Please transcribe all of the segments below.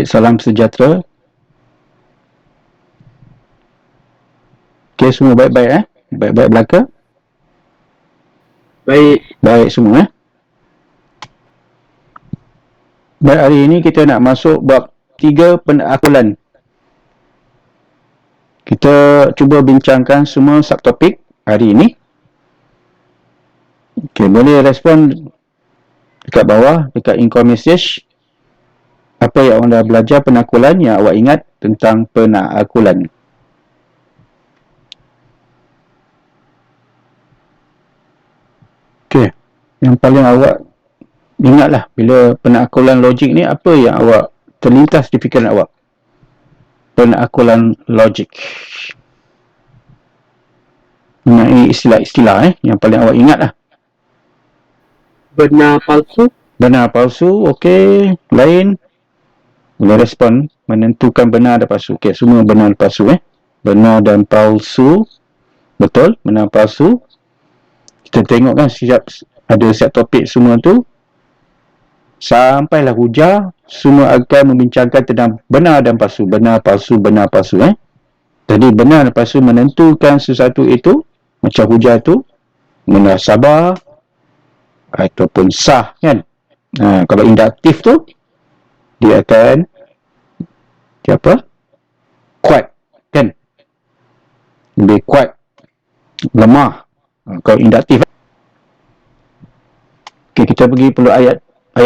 salam sejahtera. Okey, semua baik-baik Baik-baik belaka? Baik semua Baik, hari ini kita nak masuk bab 3 penakkulan. Kita cuba bincangkan semua subtopik hari ini. Okey, boleh respon dekat bawah, dekat income message. Apa yang anda belajar penakkulan yang awak ingat tentang penakkulan. Okey, yang paling awak ingatlah bila penakkulan logik ni, apa yang awak terlintas di fikiran awak? Penakkulan logik. Mengenai istilah-istilah yang paling awak ingat lah. Benar palsu. Benar palsu, okey. Lain boleh respon, menentukan benar dan palsu. Okey, semua benar dan palsu Benar dan palsu. Betul, benar palsu. Kita tengok kan siap topik semua tu. Sampailah hujah, semua akan membincangkan tentang benar dan palsu. Benar, palsu, benar, palsu Jadi benar dan palsu menentukan sesuatu itu, macam hujah tu, munasabah ataupun sah kan. Kalau induktif tu, dia akan kuat kan, lebih kuat, lemah. Kalau induktif. Okey, kita pergi perlu ayat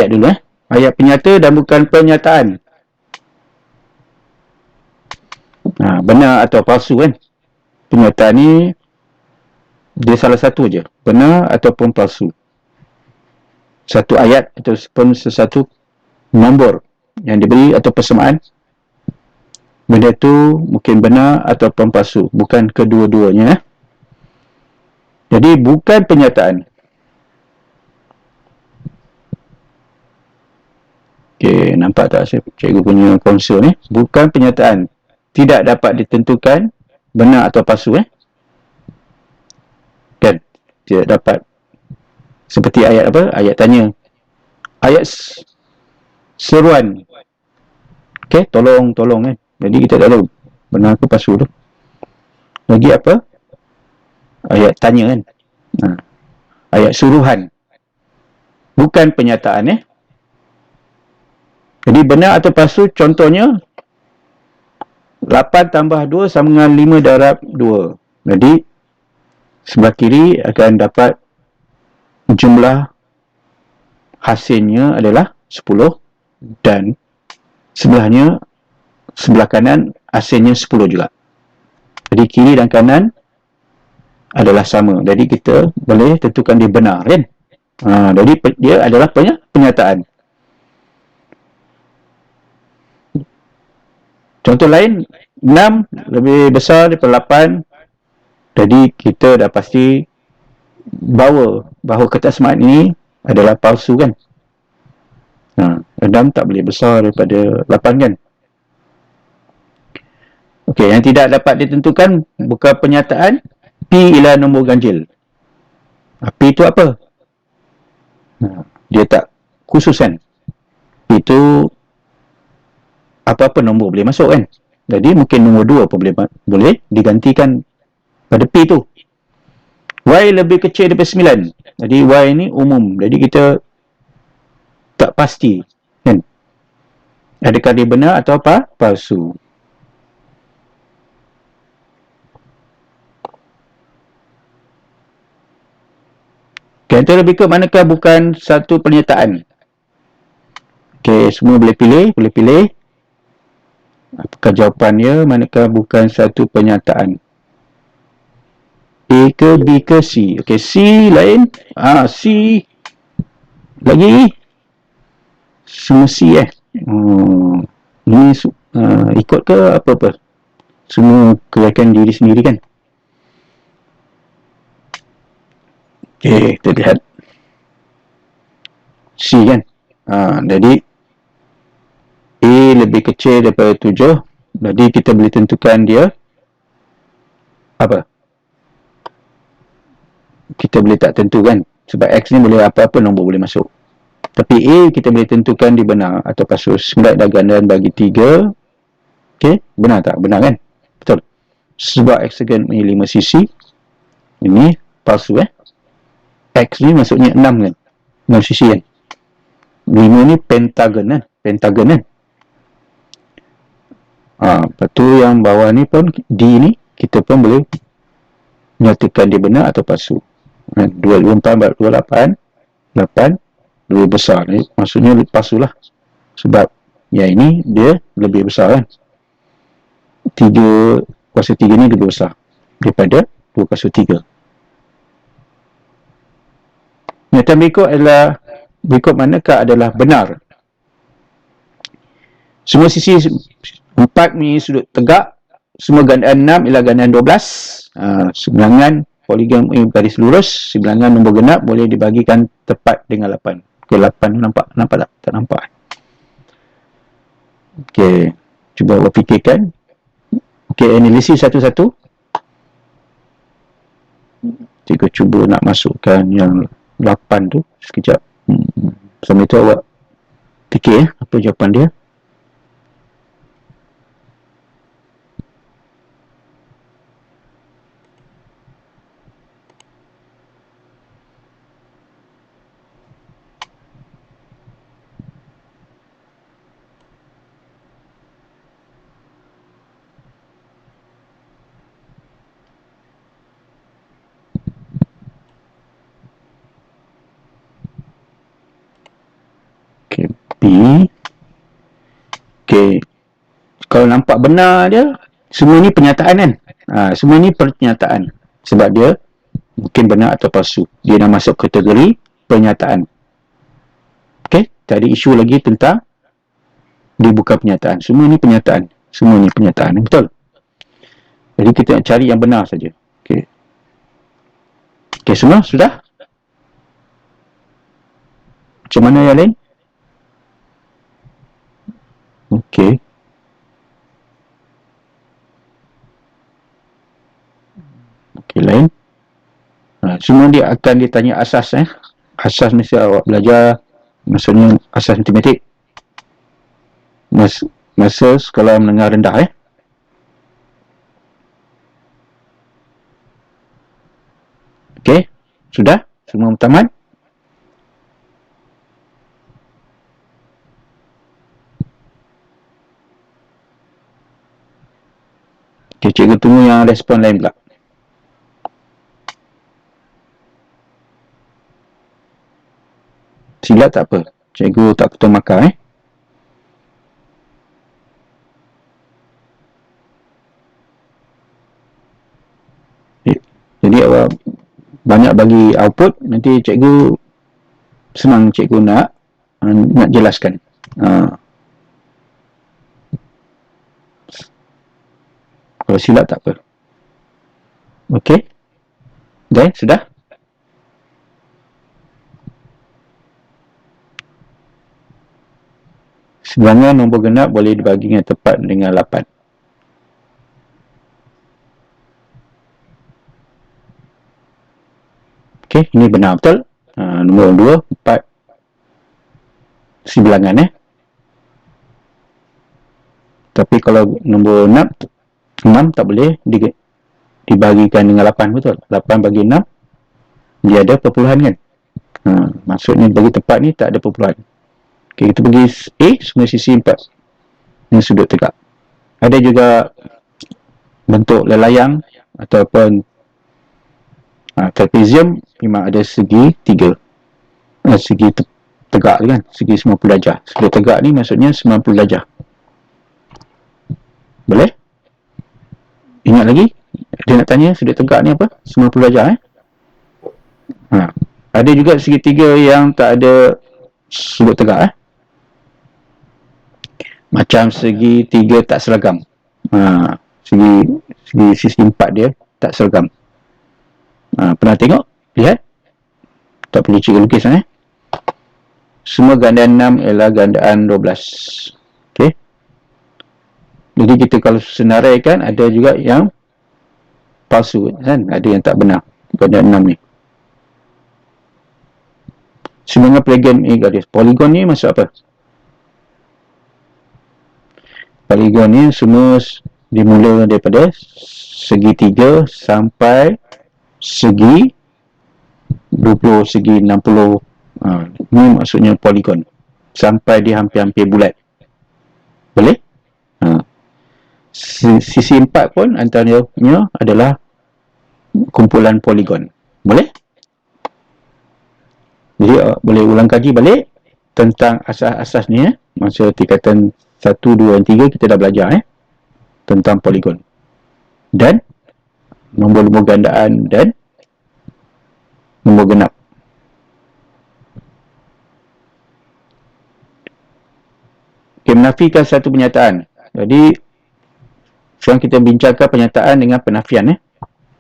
dulu ayat penyata dan bukan penyataan. Benar atau palsu kan. Penyataan ni dia salah satu je, benar ataupun palsu. Satu ayat ataupun sesuatu nombor yang diberi atau persamaan, benda tu mungkin benar ataupun palsu, bukan kedua-duanya Jadi bukan penyataan. Okey, nampak tak cikgu punya konsol ni? Bukan penyataan. Tidak dapat ditentukan benar atau palsu kan? Tidak dapat. Seperti ayat apa? Ayat tanya. Ayat seruan. Okey, tolong kan? Jadi kita tak tahu benar ke palsu tu. Lagi apa? Ayat tanya kan? Ayat suruhan. Bukan penyataan Jadi benar atau palsu, contohnya 8 tambah 2 sama dengan 5 darab 2. Jadi sebelah kiri akan dapat jumlah hasilnya adalah 10 dan sebelah kanan hasilnya 10 juga. Jadi kiri dan kanan adalah sama. Jadi kita boleh tentukan dia benar kan? Jadi dia adalah penyataan. Contoh lain, 6 lebih besar daripada 8. Jadi kita dah pasti bahawa kertas semat ini adalah palsu kan. 6 tak boleh besar daripada 8 kan. Okey, yang tidak dapat ditentukan bukan penyataan, P ialah nombor ganjil. P itu apa? Dia tak khusus kan. Itu apa-apa nombor boleh masuk kan. Jadi mungkin nombor 2 pun boleh digantikan pada P tu. Y lebih kecil daripada 9. Jadi Y ni umum. Jadi kita tak pasti kan. Adakah dia benar atau apa? Palsu. Kita lebih ke manakah bukan satu pernyataan. Okey, semua boleh pilih. Apakah jawapannya manakah bukan satu pernyataan? A ke B ke C? Okey, C lain. C. Lagi. Semua C Ini ikut ke apa-apa? Semua kelayakan diri sendiri kan? Okey, kita lihat. C kan? Jadi A lebih kecil daripada 7. Jadi kita boleh tentukan dia apa? Kita boleh tak tentu kan? Sebab X ni boleh apa-apa nombor boleh masuk. Tapi A kita boleh tentukan dia benar atau palsu. 9 dah gandaan bagi 3. Okey, benar tak? Benar kan? Betul. Sebab hexagon ni 5 sisi. Ini palsu X ni maksudnya 6 kan? 6 sisi kan? 5 ni pentagon kan? Pentagon kan? Lepas tu yang bawah ni pun D ni kita pun boleh nyatakan dia benar atau palsu. 24 28 8 lebih besar ni maksudnya palsu lah. Sebab yang ini dia lebih besar kan? 3 kuasa 3 ni lebih besar daripada 2 kuasa 3. Nyata berikut manakah adalah benar. Semua sisi 4 ni sudut tegak, semua gandaan 6 ialah gandaan 12. Sebilangan poligon garis lurus, sebilangan nombor genap boleh dibagikan tepat dengan 8. Okey, 8 nampak tak? Tak nampak. Okey, cuba awak fikirkan. Okey, analisis satu-satu. Cikgu cuba nak masukkan yang 8 tu sekejap. Sambil tu awak fikir apa jawapan dia. B. Okey. Kalau nampak benar dia, semua ni pernyataan kan? Semua ni pernyataan. Sebab dia mungkin benar atau palsu. Dia dah masuk kategori pernyataan. Okey, tak ada isu lagi tentang dia bukan pernyataan. Semua ni pernyataan. Semua ni pernyataan. Betul? Jadi kita nak cari yang benar saja. Okey. Okey, semua sudah? Macam mana yang lain? Okey. Okey, lain. Semua dia akan ditanya asas Asas mesti awak belajar, maksudnya asas matematik. Masa skala menengah rendah Okey, sudah? Semua tamat? Okey, cikgu tunggu yang respon lain pula. Silap tak apa. Cikgu tak potong markah Jadi awak banyak bagi output, nanti cikgu senang cikgu nak jelaskan. Kalau silap tak apa. Okey. Dan sudah? Sebilangan nombor genap boleh dibagi dengan tepat dengan 8. Okey, ini benar betul. Nombor 2, 4 sebilangan Tapi kalau nombor 6 tak boleh dibagikan dengan 8, betul? 8 bagi 6 dia ada perpuluhan kan? Maksudnya bagi tepat ni tak ada perpuluhan. Okey, kita pergi A, semua sisi 4 yang sudut tegak. Ada juga bentuk lelayang ataupun trapezium memang ada segi 3. Segi tegak kan, segi 90 darjah. Sudut tegak ni maksudnya 90 darjah. Boleh? Ingat lagi? Dia nak tanya sudut tegak ni apa? 90 darjah Ada juga segitiga yang tak ada sudut tegak Macam segitiga tak seragam. Sisi 4 dia tak seragam. Pernah tengok? Lihat? Tak perlu cikgu lukis Semua gandaan 6 ialah gandaan 12. Okey. Jadi kita kalau senaraikan ada juga yang palsu kan? Ada yang tak benar gandaan 6 ni. Sebenarnya poligon ni garis. Poligon ni maksud apa? Poligon ni semua dimula daripada segitiga sampai segi 20, segi 60. Ni maksudnya poligon. Sampai dia hampir-hampir bulat. Boleh? Sisi 4 pun antaranya adalah kumpulan poligon. Boleh? Jadi boleh ulang kaji balik tentang asas-asas ni. Masa tingkatan 1, 2 dan 3 kita dah belajar tentang poligon. Dan nombor-nombor gandaan dan nombor genap. Okay, menafikan satu penyataan. Jadi sekarang kita bincangkan penyataan dengan penafian.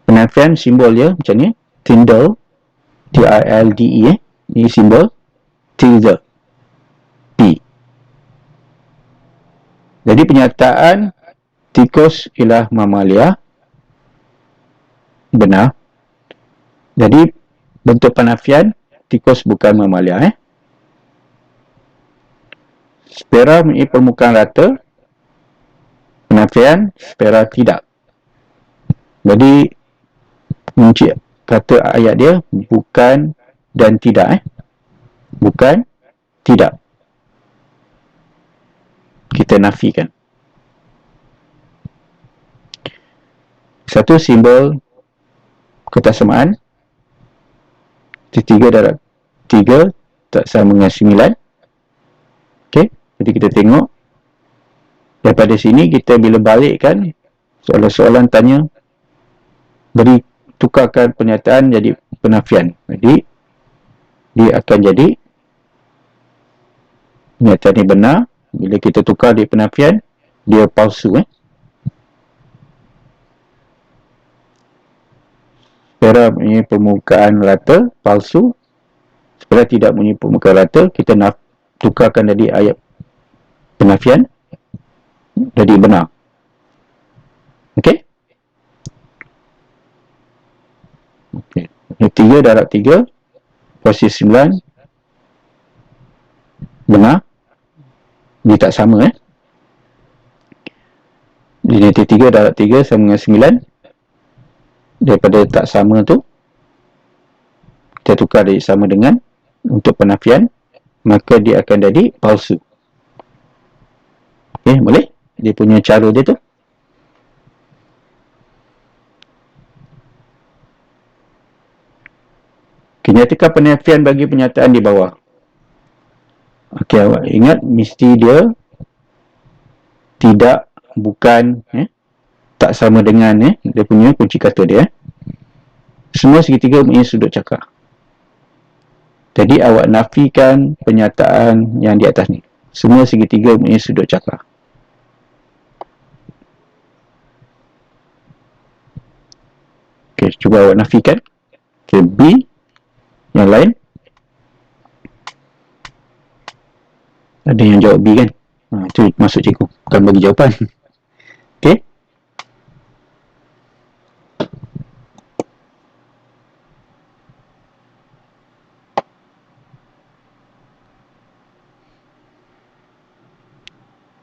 Penafian simbol dia macam ni. Tilde, T-I-L-D-E. Ini simbol tilde, P. Jadi penyataan tikus ialah mamalia benar. Jadi bentuk penafian tikus bukan mamalia. Spera mempunyai permukaan rata. Penafian spera tidak. Jadi kunci kata ayat dia bukan dan tidak. Bukan, tidak. Kita nafikan. Satu simbol ketaksamaan. 3 darab 3 tak sama dengan 9. Okey, jadi kita tengok daripada sini kita bila balikkan soalan-soalan tanya beri tukarkan pernyataan jadi penafian. Jadi dia akan jadi pernyataan ni benar. Bila kita tukar di penafian, dia palsu. Spera mempunyai permukaan rata, palsu. Spera tidak mempunyai permukaan rata, kita nak tukarkan dari ayat penafian jadi benar. Okey? Okey. 3 darab 3 posisi 9 benar. Dia tak sama. Jadi 3 darab 3 sama dengan 9. Daripada tak sama tu kita tukar dari sama dengan untuk penafian, maka dia akan jadi palsu. Okey, boleh? Dia punya cara dia tu. Nyatakan penafian bagi pernyataan di bawah. Okey, awak ingat mesti dia tidak, bukan, tak sama dengan dia punya kunci kata dia. Semua segitiga mempunyai sudut cakar. Jadi awak nafikan pernyataan yang di atas ni. Semua segitiga mempunyai sudut cakar. Okey, cuba awak nafikan. Okey, B yang lain. Ada yang jawab B kan? Itu masuk cikgu, bukan bagi jawapan. Okey.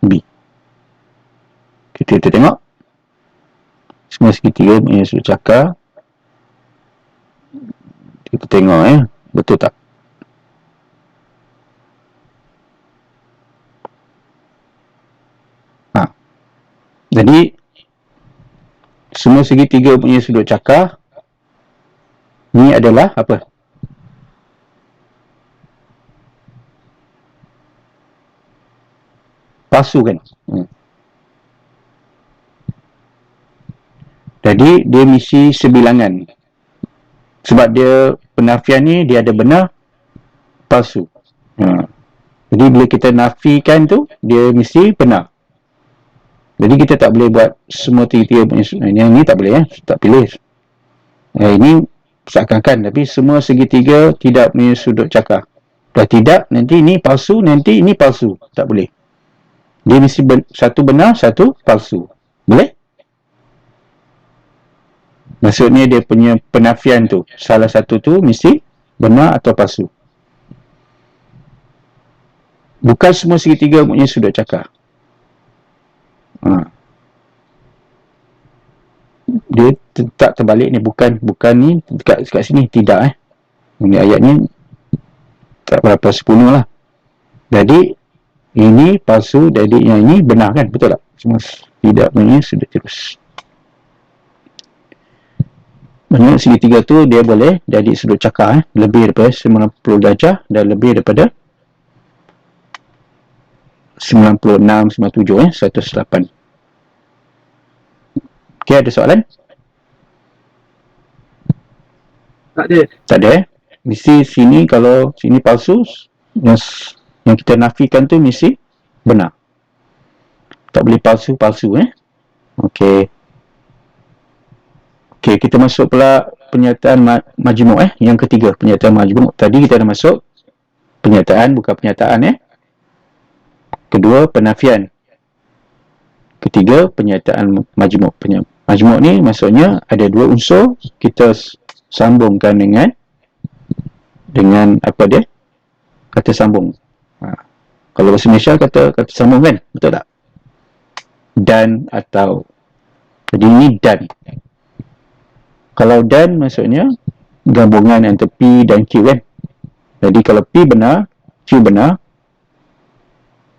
B. Kita tengok. Semua segitiga punya sudut cakar. Kita tengok betul tak? Jadi semua segitiga punya sudut cakar ni adalah apa? Palsu kan? Jadi dia mesti sebilangan. Sebab dia penafian ni dia ada benar, palsu. Jadi bila kita nafikan tu dia mesti benar. Jadi kita tak boleh buat semua tiga-tiga punya. Yang ni tak boleh tak pilih. Ini seakan-akan, tapi semua segitiga tidak punya sudut cakar. Dah tidak, nanti ini palsu, nanti ini palsu. Tak boleh. Dia mesti satu benar, satu palsu. Boleh? Maksudnya dia punya penafian tu, salah satu tu mesti benar atau palsu. Bukan semua segitiga punya sudut cakar. Dia tak terbalik ni, bukan ni dekat sini, tidak Ini ayat ni tak berapa sempurna lah. Jadi ini palsu, jadi yang ini benar kan, betul tak? Semua tidak punya sudut terus. Maksudnya segitiga tu dia boleh jadi sudut cakar lebih daripada 90 darjah dan lebih daripada 96, 97 108. Okey, ada soalan? Tak ada Mesti sini, kalau sini palsu, yang kita nafikan tu mesti benar. Tak boleh palsu Okey. Okey, kita masuk pula pernyataan majmuk yang ketiga, pernyataan majmuk. Tadi kita dah masuk pernyataan, bukan pernyataan Kedua, penafian. Ketiga, pernyataan majmuk. Majmuk ni maksudnya ada dua unsur, kita sambungkan dengan apa dia? Kata sambung. Kalau bahasa Malaysia kata sambung kan? Betul tak? Dan atau. Jadi ini dan. Kalau dan maksudnya gabungan antara P dan Q kan? Jadi kalau P benar, Q benar,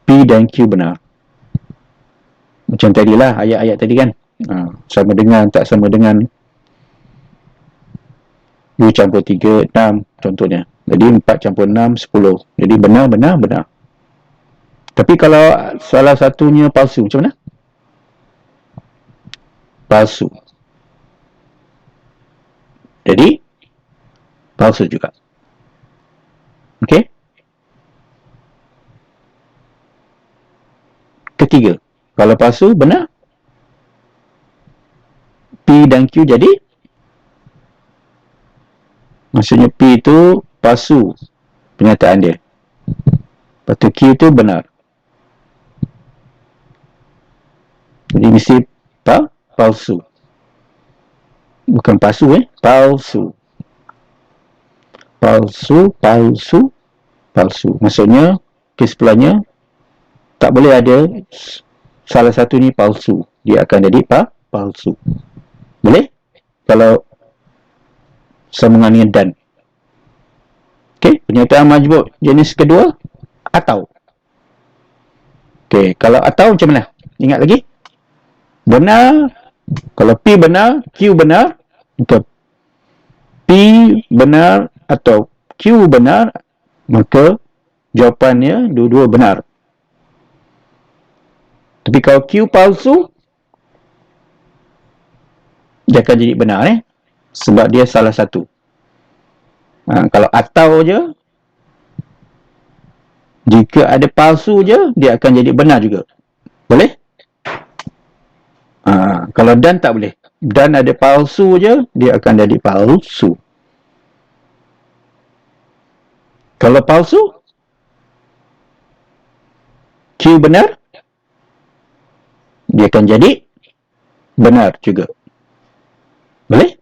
P dan Q benar. Macam tadilah ayat-ayat tadi kan? Sama dengan, tak sama dengan 2 campur 3, 6 contohnya. Jadi 4 campur 6, 10. Jadi benar. Tapi kalau salah satunya palsu, macam mana? Palsu. Jadi palsu juga. Okey? Ketiga, kalau palsu benar, P dan Q jadi, maksudnya P itu palsu pernyataan dia, lepas tu Q itu benar. Jadi mesti palsu, bukan palsu palsu. Maksudnya kesimpulannya tak boleh ada salah satu ni palsu, dia akan jadi palsu. Boleh? Kalau sambungan dengan dan. Okey, pernyataan majmuk jenis kedua, atau. Okey, kalau atau macam mana? Ingat lagi? Benar. Kalau P benar, Q benar. Maka P benar atau Q benar, maka jawapannya dua-dua benar. Tapi kalau Q palsu, dia akan jadi benar sebab dia salah satu. Kalau atau je, jika ada palsu je, dia akan jadi benar juga. Boleh? Kalau dan tak boleh. Dan ada palsu je, dia akan jadi palsu. Kalau palsu, Q benar, dia akan jadi benar juga. Boleh?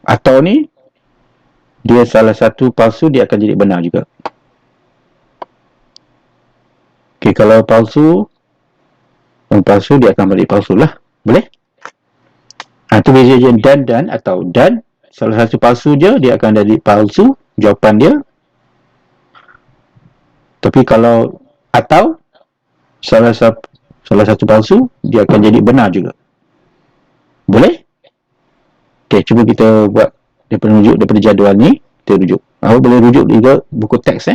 Atau ni, dia salah satu palsu, dia akan jadi benar juga. Okey, kalau palsu, dia akan balik palsu lah. Boleh? Itu beza je dan atau. Dan, salah satu palsu je, dia akan jadi palsu, jawapan dia. Tapi kalau atau, salah satu palsu, dia akan jadi benar juga. Boleh? Okey, cuba kita buat daripada jadual ni, kita rujuk. Boleh rujuk juga buku teks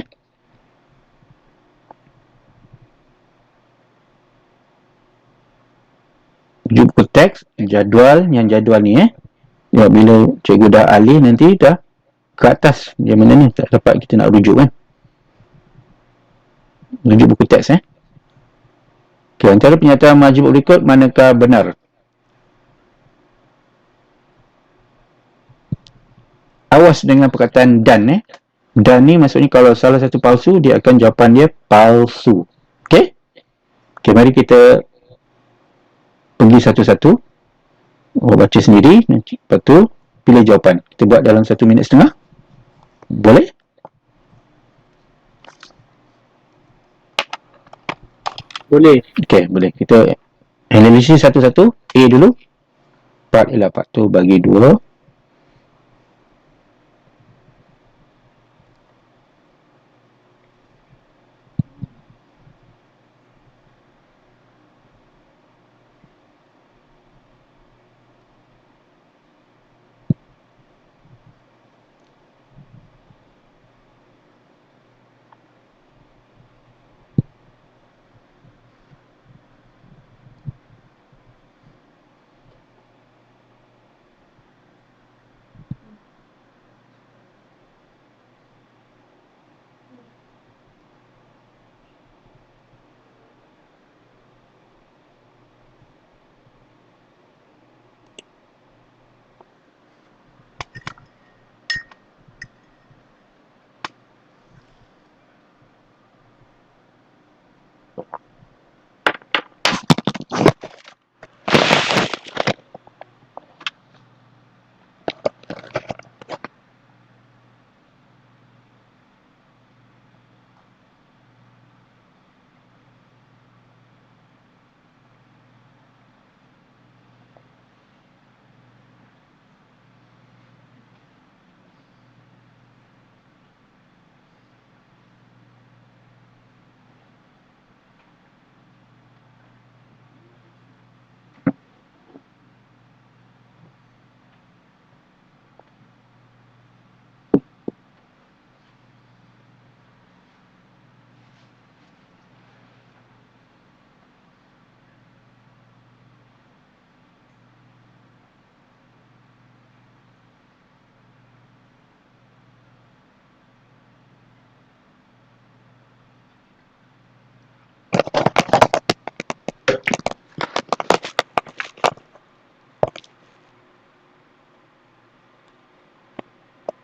rujuk buku teks, jadual ni ya, bila cikgu dah alih nanti dah ke atas, yang mana ni tak dapat kita nak rujuk kan. Rujuk buku teks Okey, antara pernyataan majmuk berikut manakah benar? Awas dengan perkataan dan Dan ni maksudnya kalau salah satu palsu, dia akan jawapan dia palsu. Okey? Okey, mari kita pergi satu-satu. Baca sendiri, lepas tu pilih jawapan. Kita buat dalam 1 minit setengah. Boleh? Boleh. Okey, boleh. Kita analisis satu-satu. A dulu. Part ialah part tu bagi 2.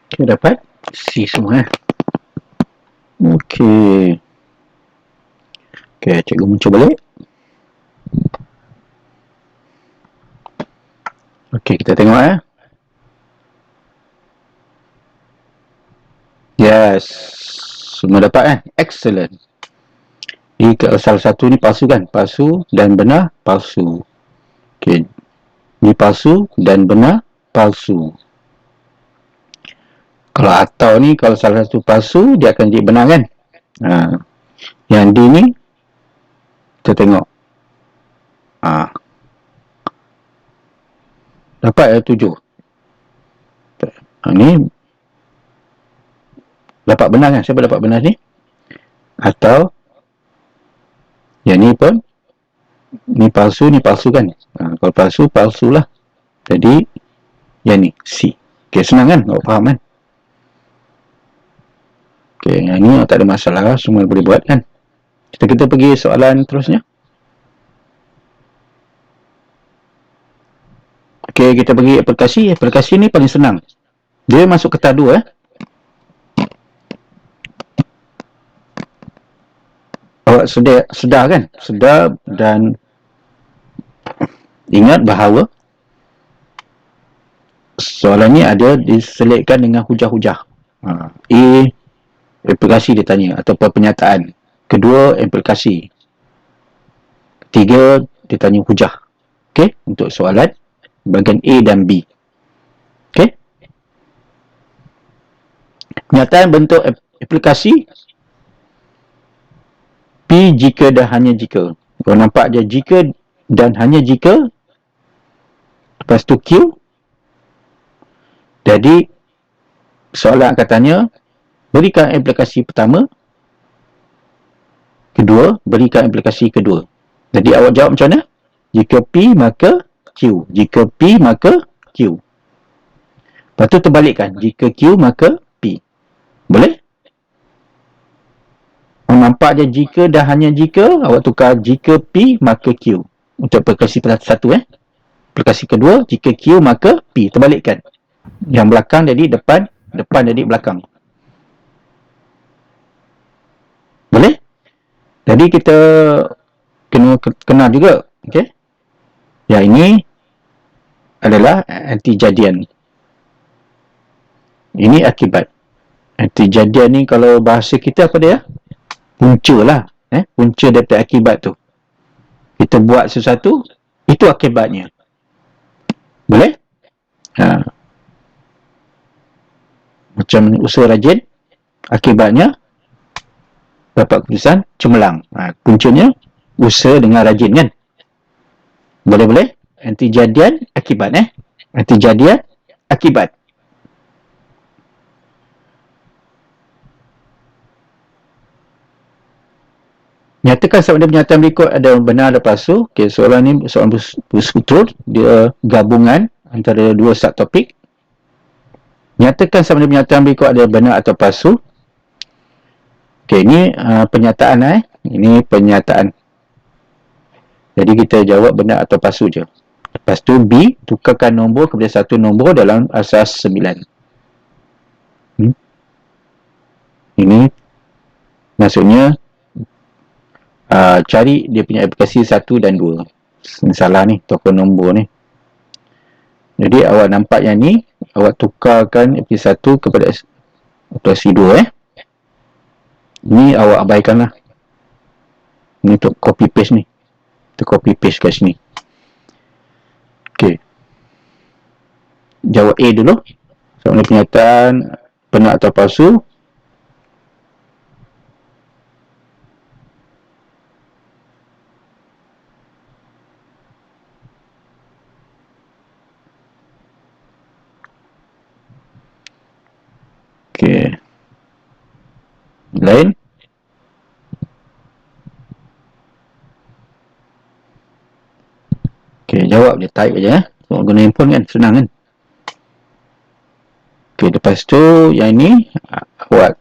Kita dapat C semua. Okey. Okey, cikgu muncul balik. Okey, kita tengok. Yes. Semua dapat Excellent. Ini kalau salah satu ni palsu kan? Palsu dan benar palsu. Okey. Ni palsu dan benar palsu. Kalau atau ni kalau salah satu palsu dia akan jadi benar kan? Yang D ni kita tengok. Dapat 7. Ni dapat benar kan? Siapa dapat benar ni? Atau yang ni pun ni palsu kan? Kalau palsu, palsulah. Jadi yang ni C. Okey, senang kan? Awak faham kan? Okey, yang ni tak ada masalah, semua boleh buat kan? Kita pergi soalan terusnya. Okey, kita pergi aplikasi. Aplikasi ni paling senang. Dia masuk ketar 2 Awak sedar kan? Sedar dan ingat bahawa soalan ni ada diselitkan dengan hujah-hujah. A, implikasi dia tanya ataupun pernyataan. Kedua, implikasi. Ketiga, dia tanya hujah. Okey, untuk soalan bahagian A dan B. Okey. Pernyataan bentuk aplikasi P jika dan hanya jika. Kalau nampak je jika dan hanya jika, lepas tu Q. Jadi soalan akan tanya, berikan aplikasi pertama, kedua, berikan aplikasi kedua. Jadi awak jawab macam mana? Jika P maka Q. Jika P maka Q. Lepas tu terbalikkan. Jika Q maka P. Boleh? Nampak je jika dan hanya jika, awak tukar jika P maka Q. Untuk aplikasi satu aplikasi kedua, jika Q maka P. Terbalikkan. Yang belakang jadi depan, depan jadi belakang. Boleh? Jadi kita kena kenal juga. Okey? Yang ini adalah antijadian. Ini akibat. Antijadian ni kalau bahasa kita apa dia? Punca lah. Punca daripada akibat tu. Kita buat sesuatu, itu akibatnya. Boleh? Ha. Macam usaha rajin, akibatnya dapat keputusan cemerlang. Kuncinya usaha dengan rajin kan? Boleh-boleh? Nanti jadian akibat Nanti jadian akibat. Nyatakan sama ada pernyataan berikut ada benar ada palsu. Okay, soalan ni soalan betul. Dia gabungan antara dua subtopik. Nyatakan sama ada pernyataan berikut ada benar atau palsu. Okay, ini pernyataan Ini pernyataan. Jadi kita jawab benar atau palsu je. Lepas tu B, tukarkan nombor kepada satu nombor dalam asas 9. Ini maksudnya cari dia punya aplikasi 1 dan 2. Ini salah ni, tukar nombor ni. Jadi awak nampak yang ni, awak tukarkan aplikasi 1 kepada aplikasi 2 Ni awak abaikanlah. Ni untuk copy paste ni. Kita copy paste kat sini. Okey. Jawab A dulu. Soalan pernyataan benar atau palsu. Okey. Lain? Okey, jawab dia type aja Sebab guna handphone kan senang kan. Okey, lepas tu yang ni awak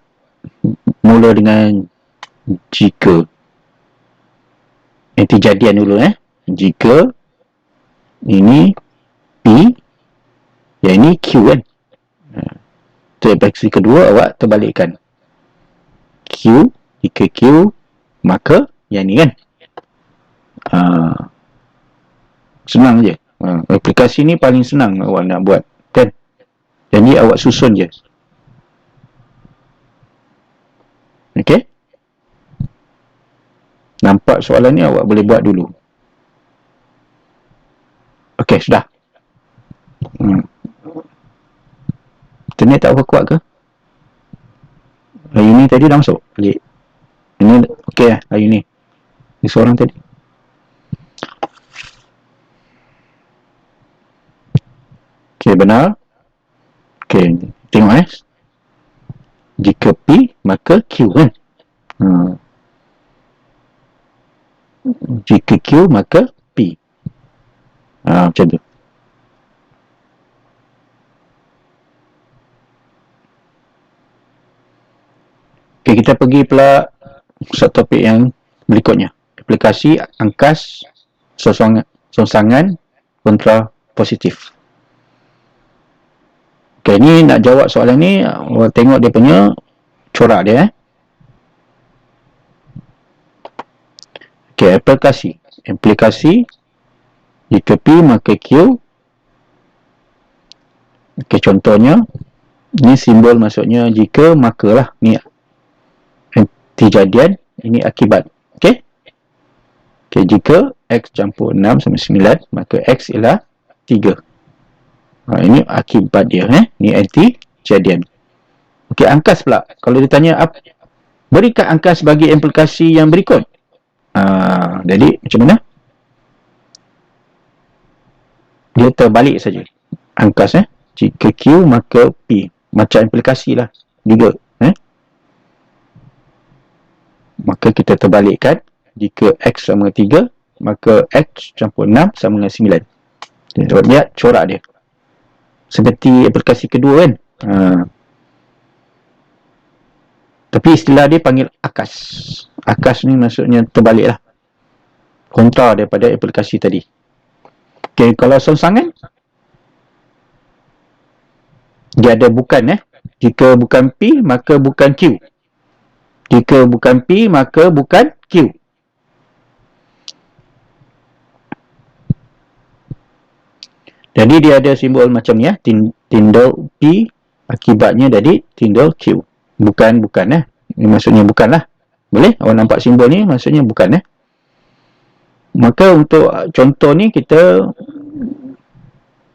mula dengan jika. Nanti jadian dulu Jika ini P, yang ini Q kan. Itu aplikasi kedua awak terbalikkan. Q, jika Q maka yang ni kan. Senang je. Aplikasi ni paling senang awak nak buat kan. Jadi awak susun je. Okey? Nampak soalan ni awak boleh buat dulu. Okey, sudah. Internet tak apa kuat ke? Hari ni tadi dah masuk balik. Ini okey hari ni. Ni seorang tadi. Okey, benar. Okey, tengok Jika P, maka Q kan. Jika Q, maka P. Macam tu. Okey, kita pergi pula subtopik yang berikutnya. Aplikasi angkas songsangan kontra positif. Okey, ni nak jawab soalan ni, awak tengok dia punya corak dia Okey, aplikasi jika P maka Q. Okey, contohnya ni simbol maksudnya jika maka lah. Ni kejadian, ini akibat. Okey. Okey, jika X campur 6 sama 9 maka X ialah 3. Ini akibat dia ni anti kejadian. Okey, angkas pula. Kalau ditanya berikan angkas bagi aplikasi yang berikut. Jadi macam mana? Dia terbalik saja. Angkas jika Q maka P. Macam aplikasi lah juga. Maka kita terbalikkan. Jika X sama 3 maka X campur 6 sama dengan 9. Dapat lihat corak dia seperti aplikasi kedua kan. Tapi istilah dia panggil akas. Akas ni maksudnya terbalik lah, kontra daripada aplikasi tadi. Okay, kalau songsangan dia ada bukan jika bukan P maka bukan Q. Jika bukan P maka bukan Q. Jadi dia ada simbol macam ni tindal P, akibatnya jadi tindal Q. Bukan Ini maksudnya bukan lah. Boleh? Awak nampak simbol ni maksudnya bukan Maka untuk contoh ni kita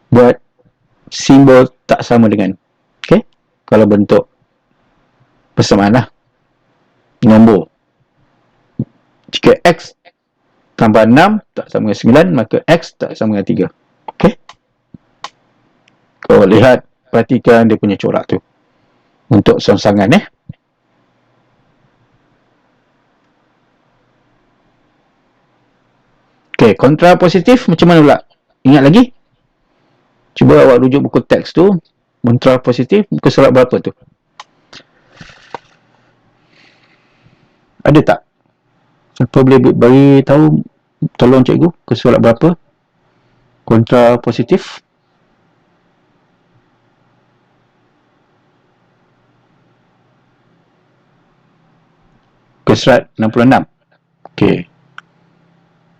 buat simbol tak sama dengan. Okey. Kalau bentuk persamaan lah. Nombor. Jika X tambah 6 tak sama dengan 9, maka X tak sama dengan 3. Okey. Kau lihat, perhatikan dia punya corak tu. Untuk songsangan Okey, kontra positif macam mana pula? Ingat lagi? Cuba awak rujuk buku teks tu. Kontra positif, muka surat berapa tu? Ada tak? Siapa boleh bagi tahu, tolong cikgu, ke surat berapa? Kontra positif. Ke surat 66. Okey.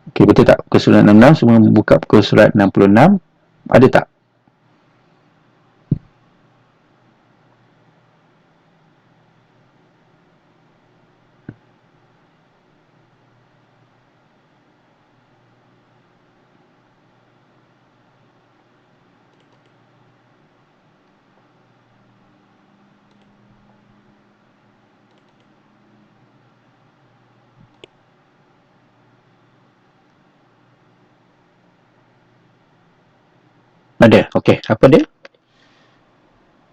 Okey, betul tak? Ke surat 66, semua buka ke surat 66. Ada tak? Ada. Okey, apa dia?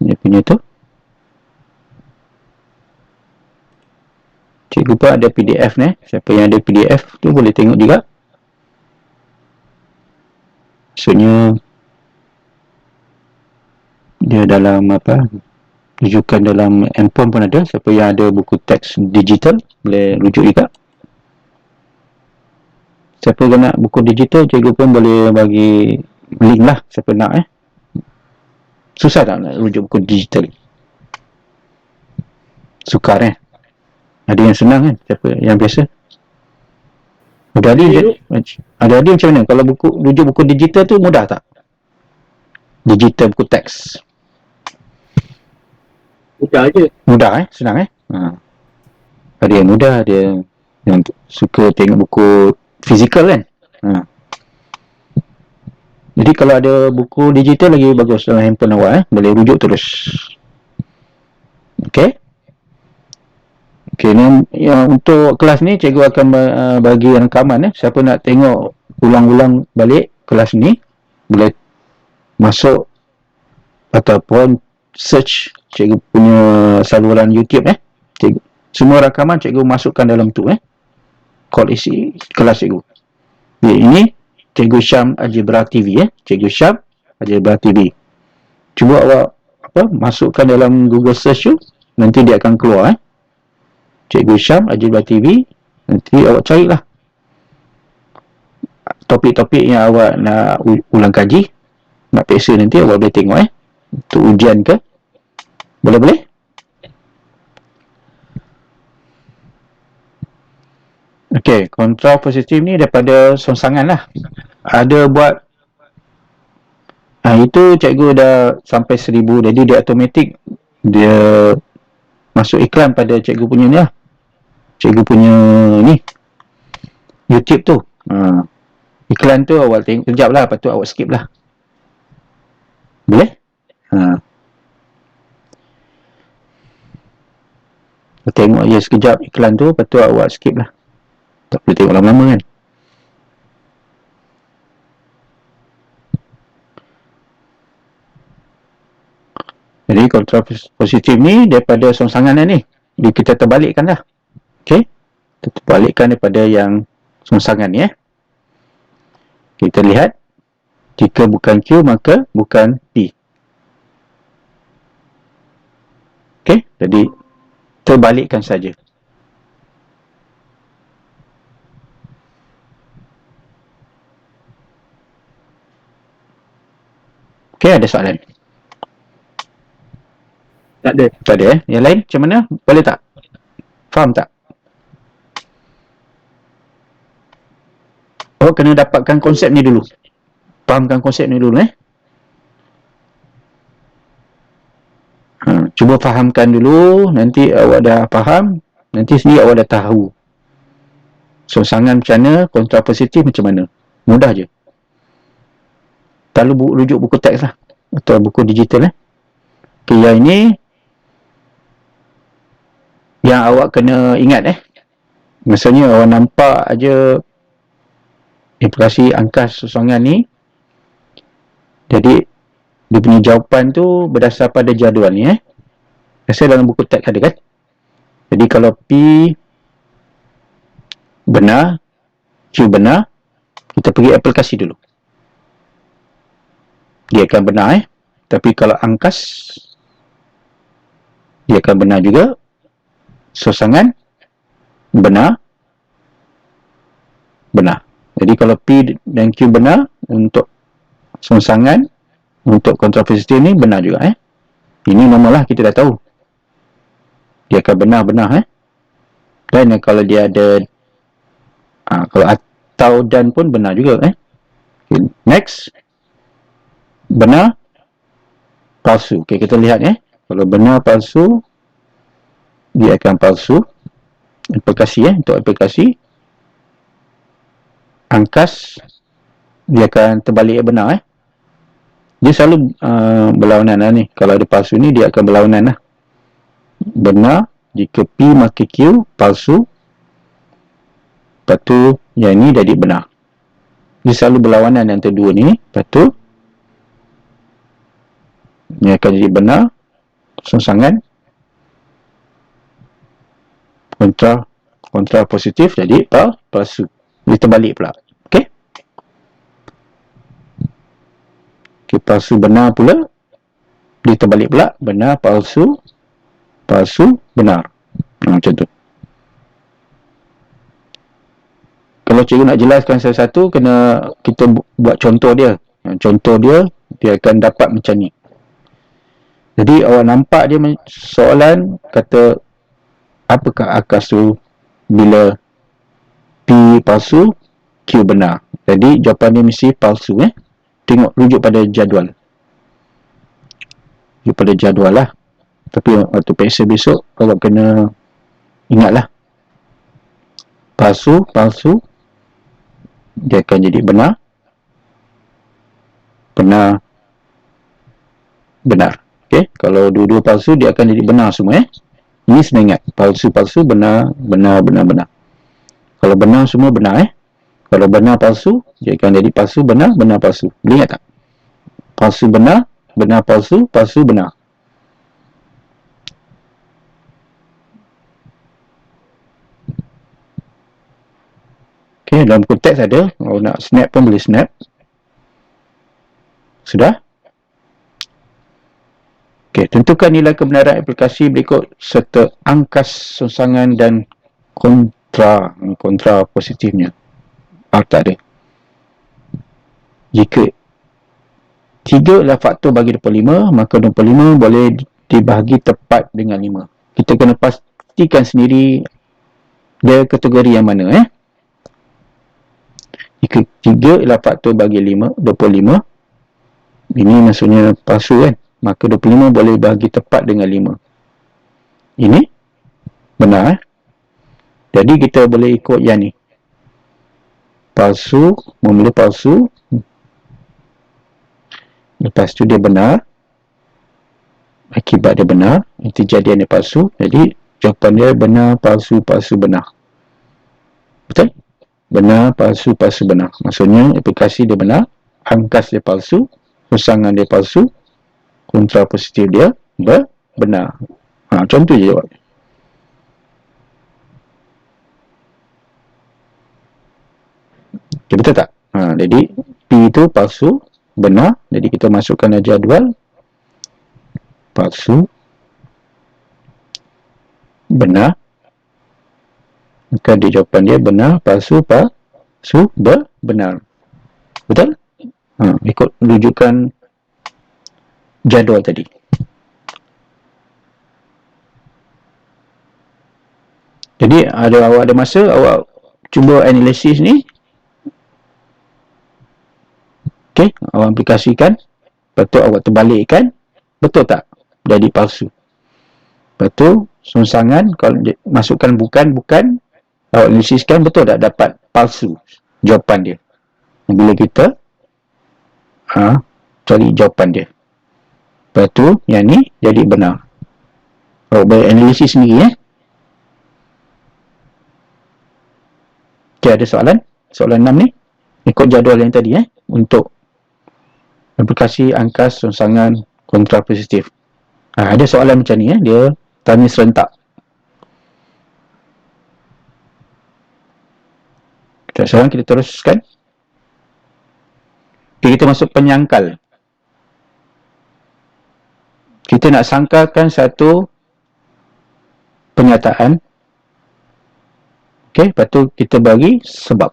Dia punya tu. Cikgu pun ada PDF ni. Siapa yang ada PDF tu boleh tengok juga. Maksudnya dia dalam apa? Rujukan dalam handphone pun ada. Siapa yang ada buku teks digital boleh rujuk juga. Siapa yang nak buku digital, cikgu pun boleh bagi link lah. Siapa nak Susah tak nak rujuk buku digital? Sukar Ada yang senang Siapa yang biasa? Adik macam mana? Kalau rujuk buku digital tu mudah tak? Digital buku teks. Mudah je. Mudah senang Ada yang mudah, ada yang suka tengok buku fizikal kan. Jadi kalau ada buku digital lagi bagus dalam handphone awak boleh rujuk terus. Okey. Okey, ni untuk kelas ni cikgu akan bagi rakaman siapa nak tengok ulang-ulang balik kelas ni boleh masuk ataupun search cikgu punya saluran YouTube cikgu, semua rakaman cikgu masukkan dalam tu call isi kelas cikgu. Ini Cikgu Syam Algebra TV Cikgu Syam Algebra TV. Cuba awak masukkan dalam Google search tu, nanti dia akan keluar Cikgu Syam Algebra TV. Nanti awak carilah topik-topik yang awak nak ulang kaji, nak periksa, nanti awak boleh tengok untuk ujian ke. Boleh-boleh? Okey, kontra positif ni daripada songsangan lah. Ada buat itu cikgu dah sampai 1000, jadi dia automatik dia masuk iklan pada cikgu punya ni lah. Cikgu punya ni YouTube tu. Iklan tu awak tengok kejap lah, lepas tu awak skip lah. Boleh? Tengok je sekejap iklan tu, lepas tu awak skip lah. Tak boleh tengok lama-lama kan. Jadi kontra positif ni daripada songsangan ni. Jadi kita terbalikkan lah. Okey. Kita terbalikkan daripada yang songsangan ni Kita lihat. Jika bukan Q maka bukan P. Okey. Jadi terbalikkan saja. Okey, ada soalan? Tak ada. Tak ada Yang lain macam mana? Boleh tak? Faham tak? Oh, kena dapatkan konsep ni dulu. Fahamkan konsep ni dulu cuba fahamkan dulu. Nanti awak dah faham, nanti sendiri awak dah tahu Songsangan macam mana, kontrapositif macam mana. Mudah je. Lalu rujuk buku teks lah, atau buku digital Okay, yang ini yang awak kena ingat maksudnya awak nampak aja implikasi angkas songsangan ni, jadi dia punya jawapan tu berdasar pada jadual ni Rasa dalam buku teks ada kan. Jadi kalau P benar, Q benar, kita pergi aplikasi dulu, dia akan benar tapi kalau angkas dia akan benar juga. Songsangan benar. Jadi kalau P dan Q benar untuk songsangan, untuk kontrapositif ni benar juga Ini normal lah, kita dah tahu dia akan benar-benar dan kalau dia ada kalau atau dan pun benar juga Okay, next, benar, palsu. Okay, kita lihat kalau benar palsu, dia akan palsu. Aplikasi untuk aplikasi angkas dia akan terbalik benar dia selalu berlawanan ni. Kalau ada palsu ni dia akan berlawanan benar jika P maka Q palsu, lepas tu yang ni jadi benar. Dia selalu berlawanan antara dua ni. Lepas tu dia akan jadi benar, songsangan kontra positif jadi palsu. Dia terbalik pula. Okey, palsu benar pula, dia terbalik pula, benar palsu, palsu benar. Macam tu. Kalau cikgu nak jelaskan satu-satu, kena kita buat contoh dia. Contoh dia akan dapat macam ni. Jadi awak nampak dia soalan kata apakah angkas tu bila P palsu, Q benar. Jadi jawapan dia mesti palsu Tengok rujuk pada jadual. Rujuk pada jadual lah. Tapi waktu PSA besok awak kena ingatlah. Palsu dia akan jadi benar. Benar. Okey, kalau dua-dua palsu dia akan jadi benar semua Ini semua ingat. Palsu, benar. Kalau benar semua benar Kalau benar palsu, dia akan jadi palsu, benar, palsu. Boleh ingat tak? Palsu benar, palsu, palsu benar. Okey, dalam konteks ada. Kalau nak snap pun boleh snap. Sudah? Okey, tentukan nilai kebenaran aplikasi berikut serta angkas songsangan dan kontra positifnya. Tak ada. Jika 3 adalah faktor bagi 25, maka 25 boleh dibahagi tepat dengan 5. Kita kena pastikan sendiri dia kategori yang mana Jika 3 adalah faktor bagi 5, 25, ini maksudnya palsu maka 25 boleh bahagi tepat dengan 5. Ini benar Jadi kita boleh ikut yang ni. Palsu, memilih palsu. Lepas tu dia benar. Akibat dia benar. Kejadian dia palsu. Jadi jawapan dia benar, palsu, benar. Betul? Benar, palsu, benar. Maksudnya aplikasi dia benar, angkas dia palsu, songsangan dia palsu, kontra positif dia benar. Contoh je jawab. Okay, betul tak? Jadi P itu palsu, benar. Jadi kita masukkan jadual. Palsu, benar. Maka dia jawapan dia benar, palsu, benar. Betul? Ikut rujukan jadual tadi. Jadi awak ada masa, awak cuba analisis ni. Okey, awak aplikasikan. Lepas tu awak terbalikkan. Betul tak? Jadi palsu. Lepas tu songsangan, kalau masukkan bukan, Awak analisiskan betul tak dapat palsu jawapan dia. Bila kita cari jawapan dia. Lepas tu, yang ni jadi benar. Awak boleh analisis sendiri Okay, ada soalan? Soalan 6 ni. Ikut jadual yang tadi untuk aplikasi angkas rangsangan kontrapositif. Ada soalan macam ni dia tanya serentak. Sekarang kita teruskan. Okay, kita masuk penyangkal. Kita nak sangkalkan satu pernyataan. Okay, lepas tu kita bagi sebab.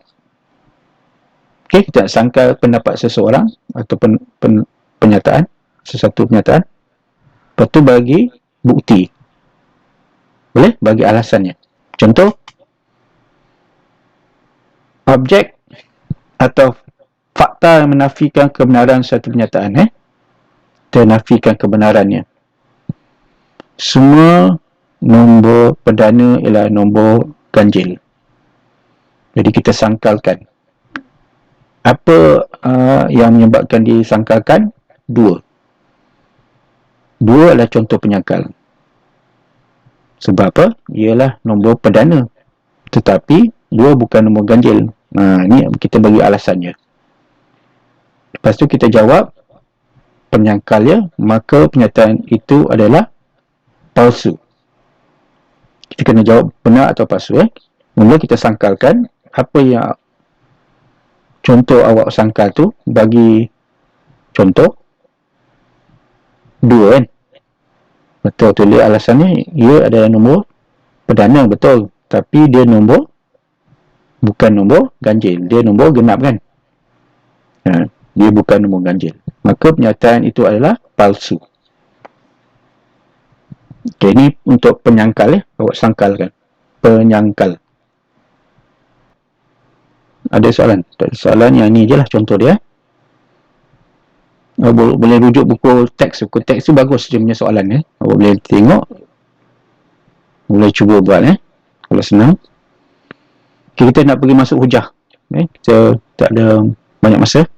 Okay, kita nak sangkal pendapat seseorang atau pernyataan, sesuatu pernyataan. Lepas tu bagi bukti. Boleh? Bagi alasannya. Contoh, objek atau fakta yang menafikan kebenaran satu pernyataan. Kita nafikan kebenarannya. Semua nombor perdana ialah nombor ganjil. Jadi kita sangkalkan. Apa yang menyebabkan disangkalkan? Dua adalah contoh penyangkal. Sebab apa? Ialah nombor perdana. Tetapi dua bukan nombor ganjil. Ini kita bagi alasannya. Lepas tu kita jawab penyangkalnya, maka pernyataan itu adalah palsu. Kita kena jawab benar atau palsu. Mula kita sangkalkan apa yang contoh awak sangkal tu, bagi contoh dua betul, tulis alasannya ia adalah nombor perdana, betul, tapi dia nombor bukan nombor ganjil, dia nombor genap kan. Dia bukan nombor ganjil, maka pernyataan itu adalah palsu. Okay, ini untuk penyangkal awak sangkalkan penyangkal. Ada soalan? Tak ada soalan, yang ni je lah contoh dia. Boleh rujuk buku teks tu bagus dia punya soalan awak boleh tengok, boleh cuba buat kalau senang. Okay, kita nak pergi masuk hujah. Kita tak ada banyak masa.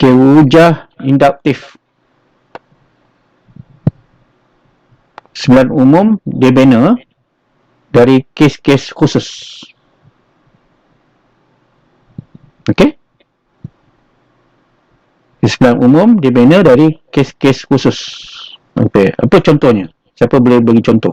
Okay, hujah induktif. Sembilan umum dibina dari kes-kes khusus. Okey? Kesimpulan umum dibina dari kes-kes khusus. Okey, apa contohnya? Siapa boleh bagi contoh?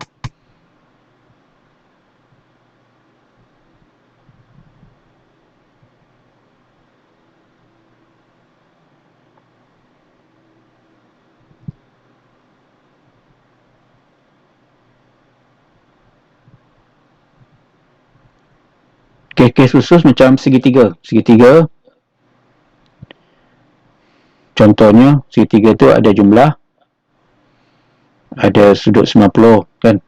Kes khusus macam segitiga. Segitiga, contohnya segitiga tu ada jumlah, ada sudut 90 kan,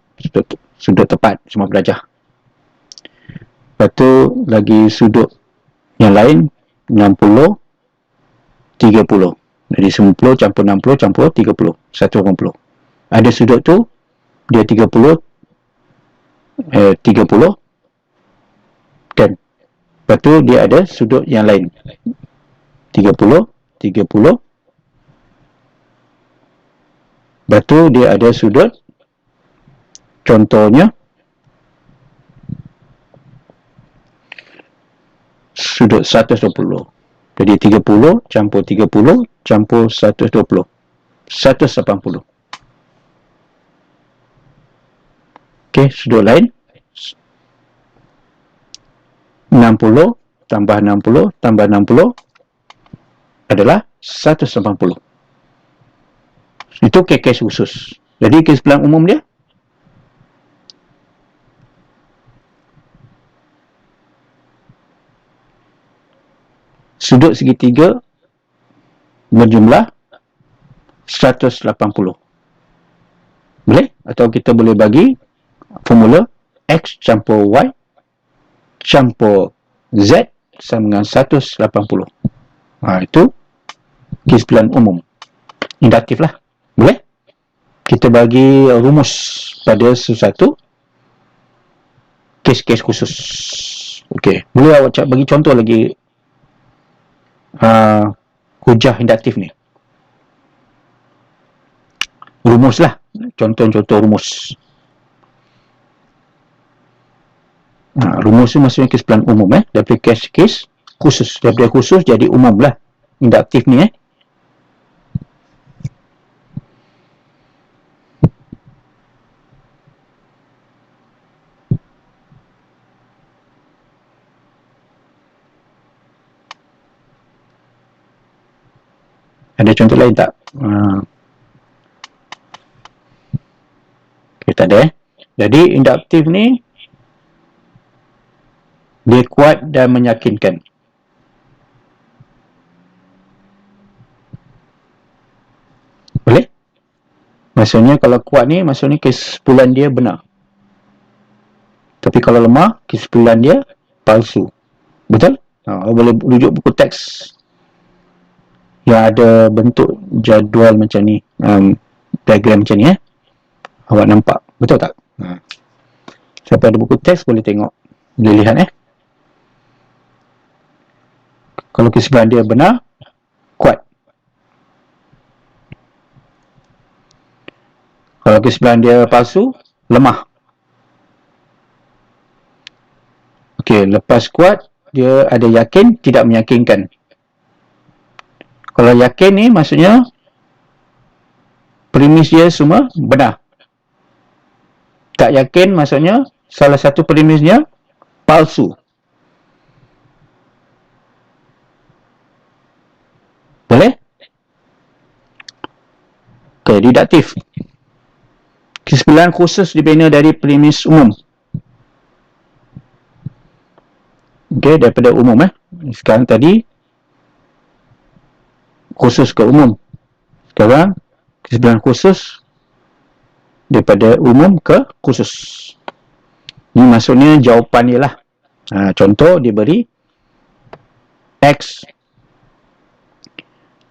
sudut tepat 90 darjah. Lepas tu lagi sudut yang lain 60 30. Jadi 90 campur 60 campur 30, 180. Ada sudut tu dia 30 kan. Lepas tu dia ada sudut yang lain 30. Lepas tu dia ada sudut, contohnya sudut 120. Jadi 30 campur 30 campur 120, 180. Okey, sudut lain 60 tambah 60 tambah 60 adalah 180. Itu kes khusus. Jadi kesimpulan umum dia sudut segitiga berjumlah 180. Boleh? Atau kita boleh bagi formula X campur Y campur Z sama dengan 180. Itu kesimpulan umum. Induktif lah. Boleh? kita bagi rumus pada sesuatu kes-kes khusus. Okey, boleh awak bagi contoh lagi hujah induktif ni? Rumus lah, contoh-contoh rumus. Rumus tu maksudnya kesimpulan umum daripada kes-kes khusus, daripada khusus jadi umum lah induktif ni Ada contoh lain tak? Okay, tak ada Jadi induktif ni dia kuat dan meyakinkan. Boleh? Maksudnya kalau kuat ni, maksudnya kesimpulan dia benar. Tapi kalau lemah, kesimpulan dia palsu. Betul? Boleh rujuk buku teks yang ada bentuk jadual macam ni, diagram macam ni awak nampak, betul tak? Siapa ada buku teks boleh tengok, boleh lihat kalau kesimpulan dia benar, kuat. Kalau kesimpulan dia palsu, lemah. Okey, lepas kuat, dia ada yakin, tidak meyakinkan. Kalau yakin ni maksudnya premis dia semua benar. Tak yakin maksudnya salah satu premisnya palsu. Boleh? Okey, deduktif. Kesimpulan khusus dibina dari premis umum. Okey, daripada umum Sekarang tadi khusus ke umum. Sekarang kesimpulan khusus daripada umum ke khusus. Ini maksudnya jawapan dia lah. Contoh dia beri X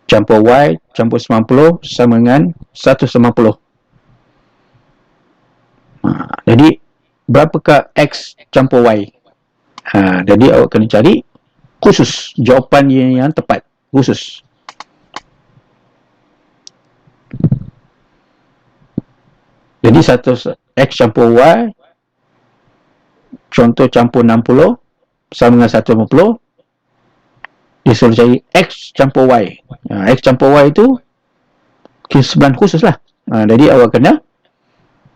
campur Y campur 90 sama dengan 190. Jadi berapakah X campur Y? Jadi awak kena cari khusus, jawapan yang tepat, khusus. Jadi X campur Y, contoh campur 60 sama dengan 150, dia suruh cari X campur Y. X campur Y itu kesimpulan khusus lah. Jadi awak kena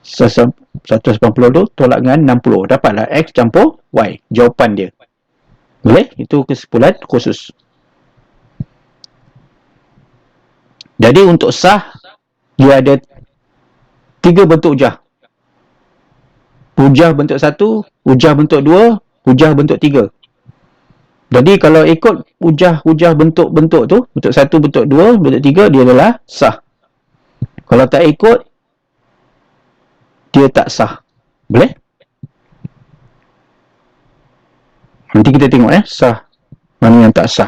190 tu tolak dengan 60, dapatlah X campur Y, jawapan dia. Boleh? Itu kesimpulan khusus. Jadi untuk sah, dia ada 3 bentuk hujah. Hujah bentuk 1, hujah bentuk 2, hujah bentuk 3. Jadi kalau ikut hujah bentuk-bentuk tu, bentuk 1, bentuk 2, bentuk 3, dia adalah sah. Kalau tak ikut, dia tak sah. Boleh? Nanti kita tengok sah mana yang tak sah.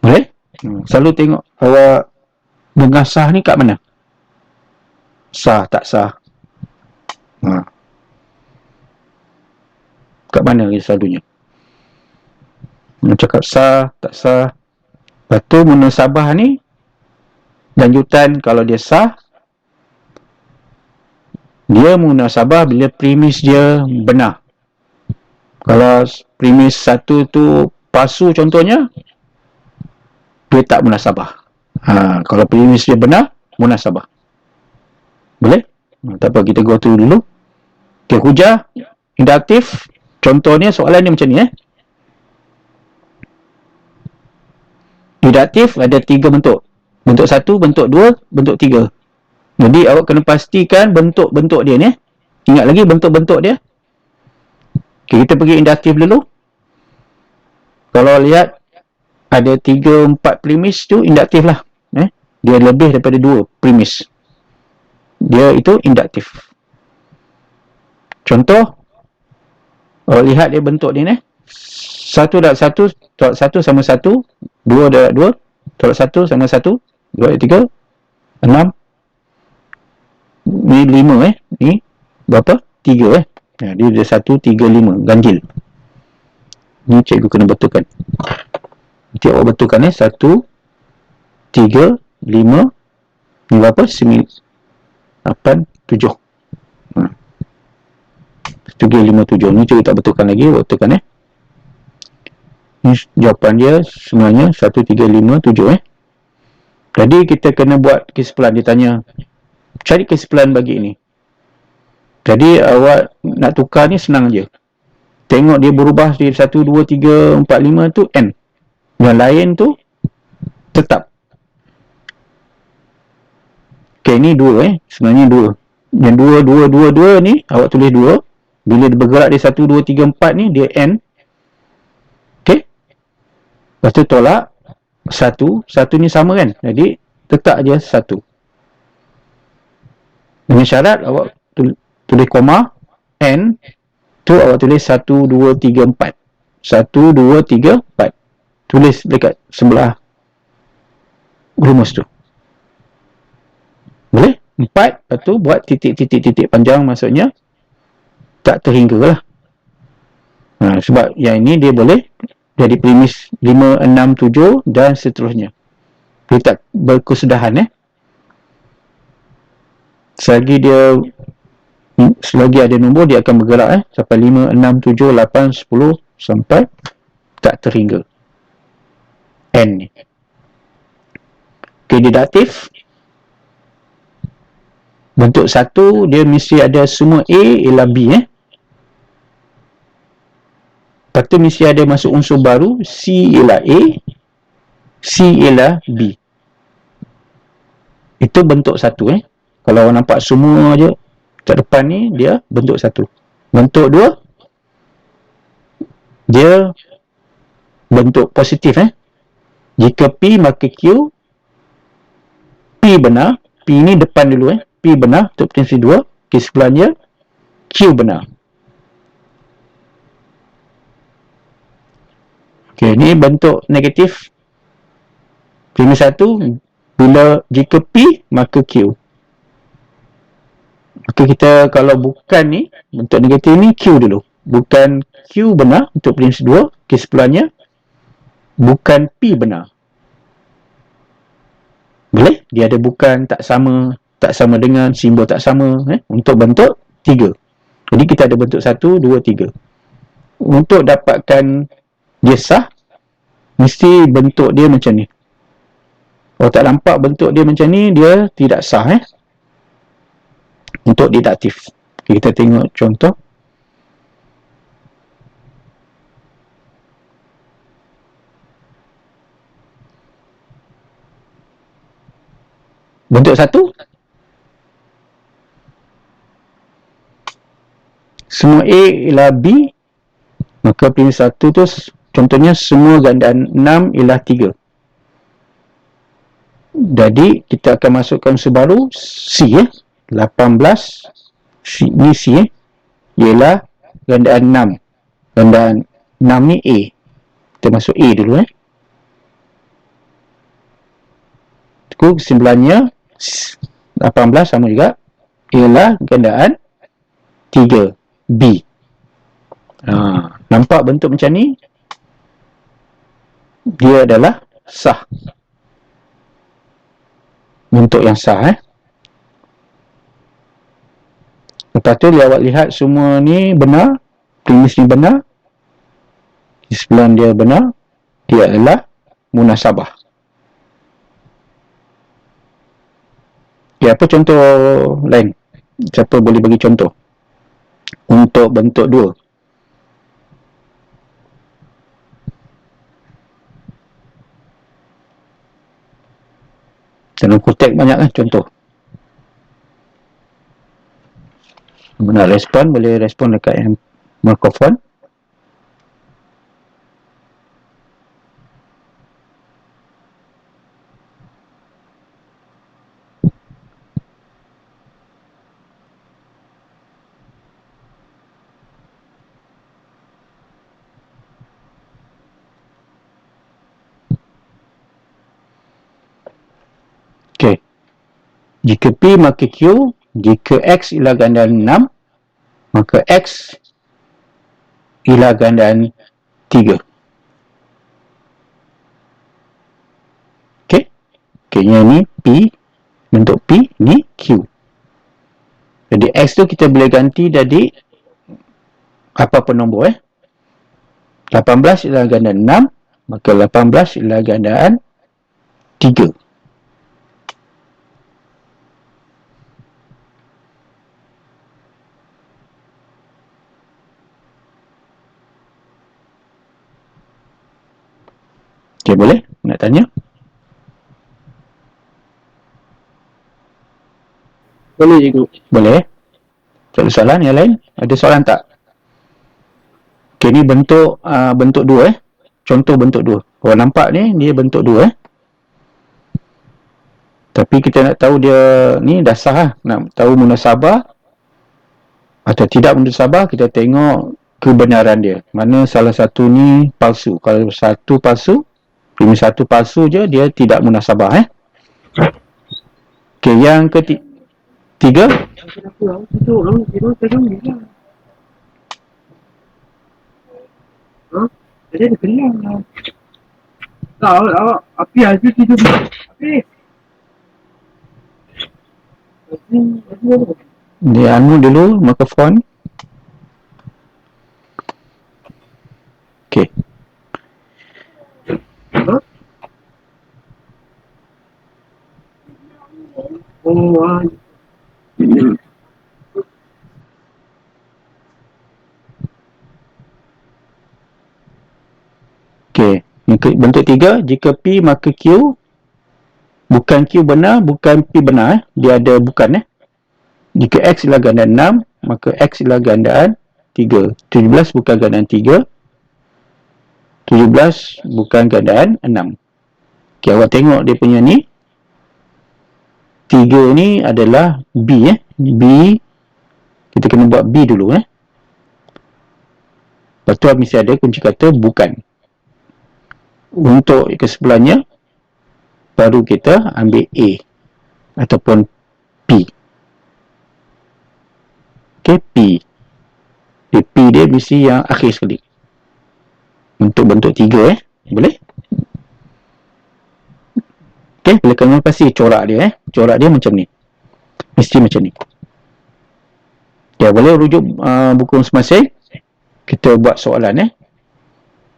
Boleh? Selalu tengok awak dengar sah ni kat mana? Sah, tak sah. Kat mana dia selalunya? Cakap sah, tak sah. Lepas tu munasabah ni, lanjutan kalau dia sah, dia munasabah bila premis dia benar. Kalau premis 1 tu palsu contohnya, dia tak munasabah. Kalau premis dia benar, munasabah. Boleh? Tak apa, kita go through dulu. Okay, hujah induktif. Contohnya soalan ni macam ni Induktif ada 3 bentuk. Bentuk 1, bentuk 2, bentuk 3. Jadi awak kena pastikan bentuk-bentuk dia ni. Ingat lagi bentuk-bentuk dia. Okay, kita pergi induktif dulu. Kalau lihat ada 3-4 premis tu induktif lah. Dia lebih daripada 2 premis. Dia itu induktif. Contoh, lihat dia bentuk dia ni. 1 darab 1 tolak 1 sama 1. 2 darab 2 tolak 1 sama 1. 2, 3, 6. Ni 5 Ni berapa? 3 dia ada 1, 3, 5. Ganjil. Ni cikgu kena betulkan. Nanti awak betulkan 1, 3, 5. Ni berapa? 9, 8, 7. 3, 5, 7. Ni cikgu tak betulkan lagi. Betulkan Ni jawapan dia sebenarnya 1, 3, 5, 7 Jadi kita kena buat kesimpulan. Dia tanya, cari kesimpulan bagi ini. Jadi awak nak tukar ni senang je. Tengok dia berubah dari 1, 2, 3, 4, 5 tu N. Yang lain tu tetap. Okay, ni 2 sebenarnya 2. Yang 2, 2, 2, 2 ni awak tulis 2. Bila dia bergerak dari 1, 2, 3, 4 ni dia N. Okay. Lepas tu tolak 1. 1 ni sama kan. Jadi tetap je 1. Dengan syarat awak tulis koma N tu awak tulis 1, 2, 3, 4. 1, 2, 3, 4. Tulis dekat sebelah rumus tu. Boleh? 4, lepas tu buat titik-titik-titik panjang, maksudnya tak terhingga lah. Sebab yang ini dia boleh jadi premis 5, 6, 7 dan seterusnya. Dia tak berkesudahan selagi ada nombor dia akan bergerak sampai 5, 6, 7, 8, 10 sampai tak terhingga N ni. Okay, deduktif bentuk 1 dia mesti ada semua A ialah B lepas tu mesti ada masuk unsur baru, C ialah A, C ialah B. Itu bentuk 1 Kalau awak nampak semua je kat depan ni, dia bentuk 1. Bentuk 2 dia bentuk positif Jika P maka Q. P benar, P ni depan dulu P benar untuk prinsip 2. Kesimpulannya Q benar. Okey, ni bentuk negatif. Prinsip 1 bila jika P maka Q. Maka kita kalau bukan ni bentuk negatif ni Q dulu. Bukan Q benar untuk prinsip 2. Kesimpulannya bukan P benar. Boleh? Dia ada bukan, tak sama dengan, simbol tak sama untuk bentuk 3. Jadi kita ada bentuk 1, 2, 3. Untuk dapatkan dia sah, mesti bentuk dia macam ni. Kalau tak nampak bentuk dia macam ni, dia tidak sah untuk deduktif. Kita tengok contoh. Bentuk 1 semua A ialah B, maka prinsip 1 tu contohnya semua gandaan 6 ialah 3. Jadi kita akan masukkan unsur baru C 18 C, ni C ialah gandaan 6. Gandaan 6 ni A. Kita masuk A dulu kesimpulannya 18 sama juga ialah gandaan 3 B. Nampak bentuk macam ni, dia adalah sah. Bentuk yang sah Lepas tu awak lihat semua ni benar, premis ni benar, kesimpulan dia benar, dia adalah munasabah. Apa contoh lain? Siapa boleh bagi contoh untuk bentuk 2? Dalam kutip banyak contoh. Nak respon, boleh respon dekat yang mikrofon. Jika P maka Q, jika X ialah gandaan 6, maka X ialah gandaan 3. Okey. Okey, yang ni P, bentuk P, ni Q. Jadi X tu kita boleh ganti jadi apa-apa nombor 18 ialah gandaan 6, maka 18 ialah gandaan 3. Okey, boleh? Nak tanya? Boleh je guru. Boleh? Tak ada soalan yang lain? Ada soalan tak? Okey, ni bentuk bentuk 2 Contoh bentuk 2. Kalau nampak ni, dia bentuk 2 Tapi kita nak tahu dia ni dasar lah. Nak tahu munasabah atau tidak munasabah, kita tengok kebenaran dia. Mana salah satu ni palsu. Kalau satu palsu, cuma satu palsu je, dia tidak munasabah Okey, yang ketiga. Kenapa aku tidur lah? Tidur terang ni lah. Ha? Tadi ada kelang lah. Tak, awak. Api Azri tidur dulu. Api. Azri mana? Dia anu dulu, mikrofon. Okey. Ha? Oh, Okey. Bentuk 3, jika P maka Q. Bukan Q benar, bukan P benar Dia ada bukan Jika X ialah gandaan 6, maka X ialah gandaan 3. 17 bukan gandaan 3. 17 bukan gandaan 6. Okey, awak tengok dia punya ni. 3 ni adalah B B. Kita kena buat B dulu Lepas tu mesti ada kunci kata bukan. Untuk kesebelahnya, baru kita ambil A ataupun P. Okey, P. P dia mesti yang akhir sekali. Untuk bentuk 3 Boleh? Okey, boleh kena pasti corak dia Corak dia macam ni. Mesti macam ni. Ya, boleh rujuk buku masing-masing. Kita buat soalan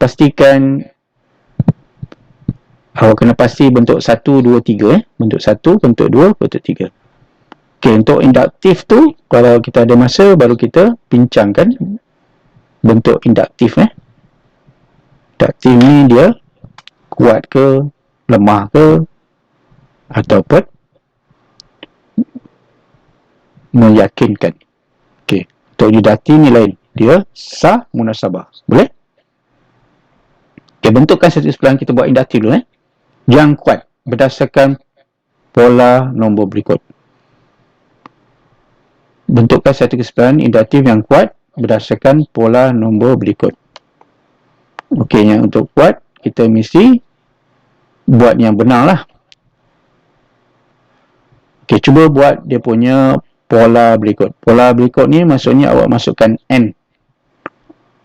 Pastikan awak kena pasti bentuk 1, 2, 3 Bentuk 1, bentuk 2, bentuk 3. Okey, untuk induktif tu, kalau kita ada masa, baru kita bincangkan bentuk induktif Induktif ni dia kuat ke, lemah ke, ataupun meyakinkan. Okey, untuk induktif ni lain. Dia sah munasabah. Boleh? Okey, bentukkan satu kesempatan kita buat induktif dulu Yang kuat berdasarkan pola nombor berikut. Bentukkan satu kesempatan induktif yang kuat berdasarkan pola nombor berikut. Okey, yang untuk kuat, kita mesti buat yang benar lah. Okey, cuba buat dia punya pola berikut. Pola berikut ni maksudnya awak masukkan N.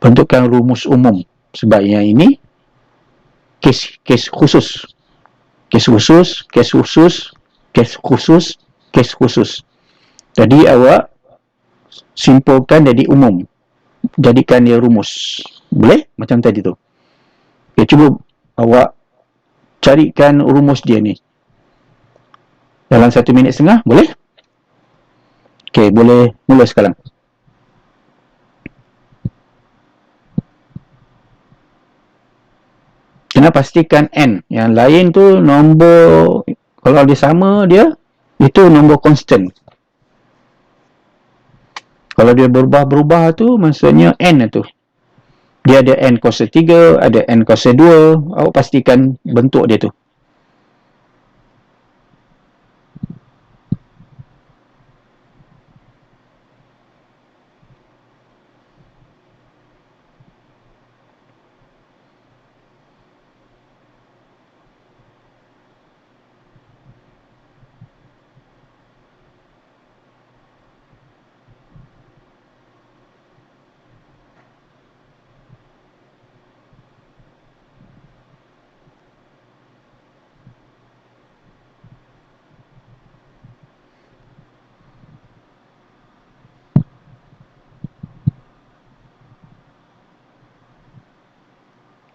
Bentukkan rumus umum. Sebab yang ini kes khusus. Kes khusus, kes khusus, kes khusus, kes khusus. Jadi awak simpulkan jadi umum. Jadikan dia rumus. Boleh? Macam tadi tu. Okay, cuba awak carikan rumus dia ni. Dalam 1 minit setengah, boleh? Okay, boleh mula sekarang. Kena pastikan N. Yang lain tu nombor, kalau dia sama dia, itu nombor constant. Kalau dia berubah-berubah tu, maksudnya N tu. Dia ada N kuasa 3, ada N kuasa 2. Awak pastikan bentuk dia tu.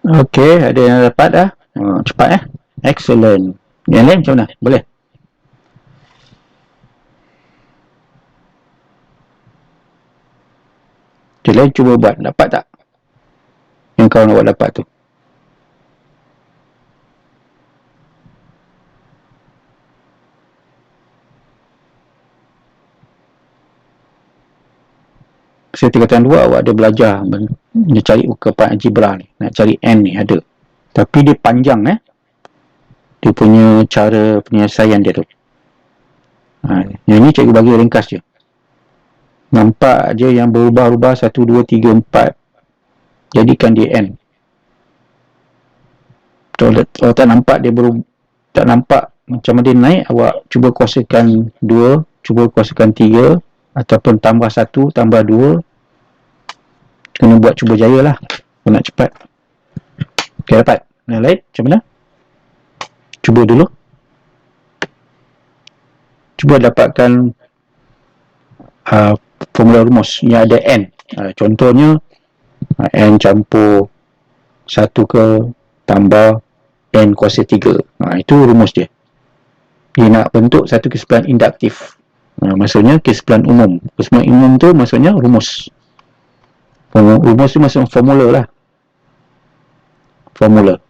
Okey, ada yang dapat dah. Cepat Excellent. Yang lain macam mana? Boleh? Yang lain cuba buat. Dapat tak? Yang kawan awak dapat tu. Saya tingkatan 2 awak ada belajar dia cari kepan algebra ni. Nak cari N ni ada. Tapi dia panjang dia punya cara penyelesaian dia tu. Yang ni cikgu bagi ringkas je. Nampak je yang berubah-ubah 1, 2, 3, 4. Jadikan dia N. Kalau tak nampak dia tak nampak macam mana dia naik, awak cuba kuasakan 2, cuba kuasakan 3, ataupun tambah 1, tambah 2. Kena buat cuba jaya lah. Kalau nak cepat. Okey, dapat. Yang lain macam mana? Cuba dulu. Cuba dapatkan formula rumus yang ada N. Contohnya N campur 1 ke tambah N kuasa 3. Itu rumus dia. Dia nak bentuk satu kesimpulan induktif. Maksudnya kesimpulan umum. Kesimpulan umum tu maksudnya rumus. Rumus tu maksudnya formula lah. Formula.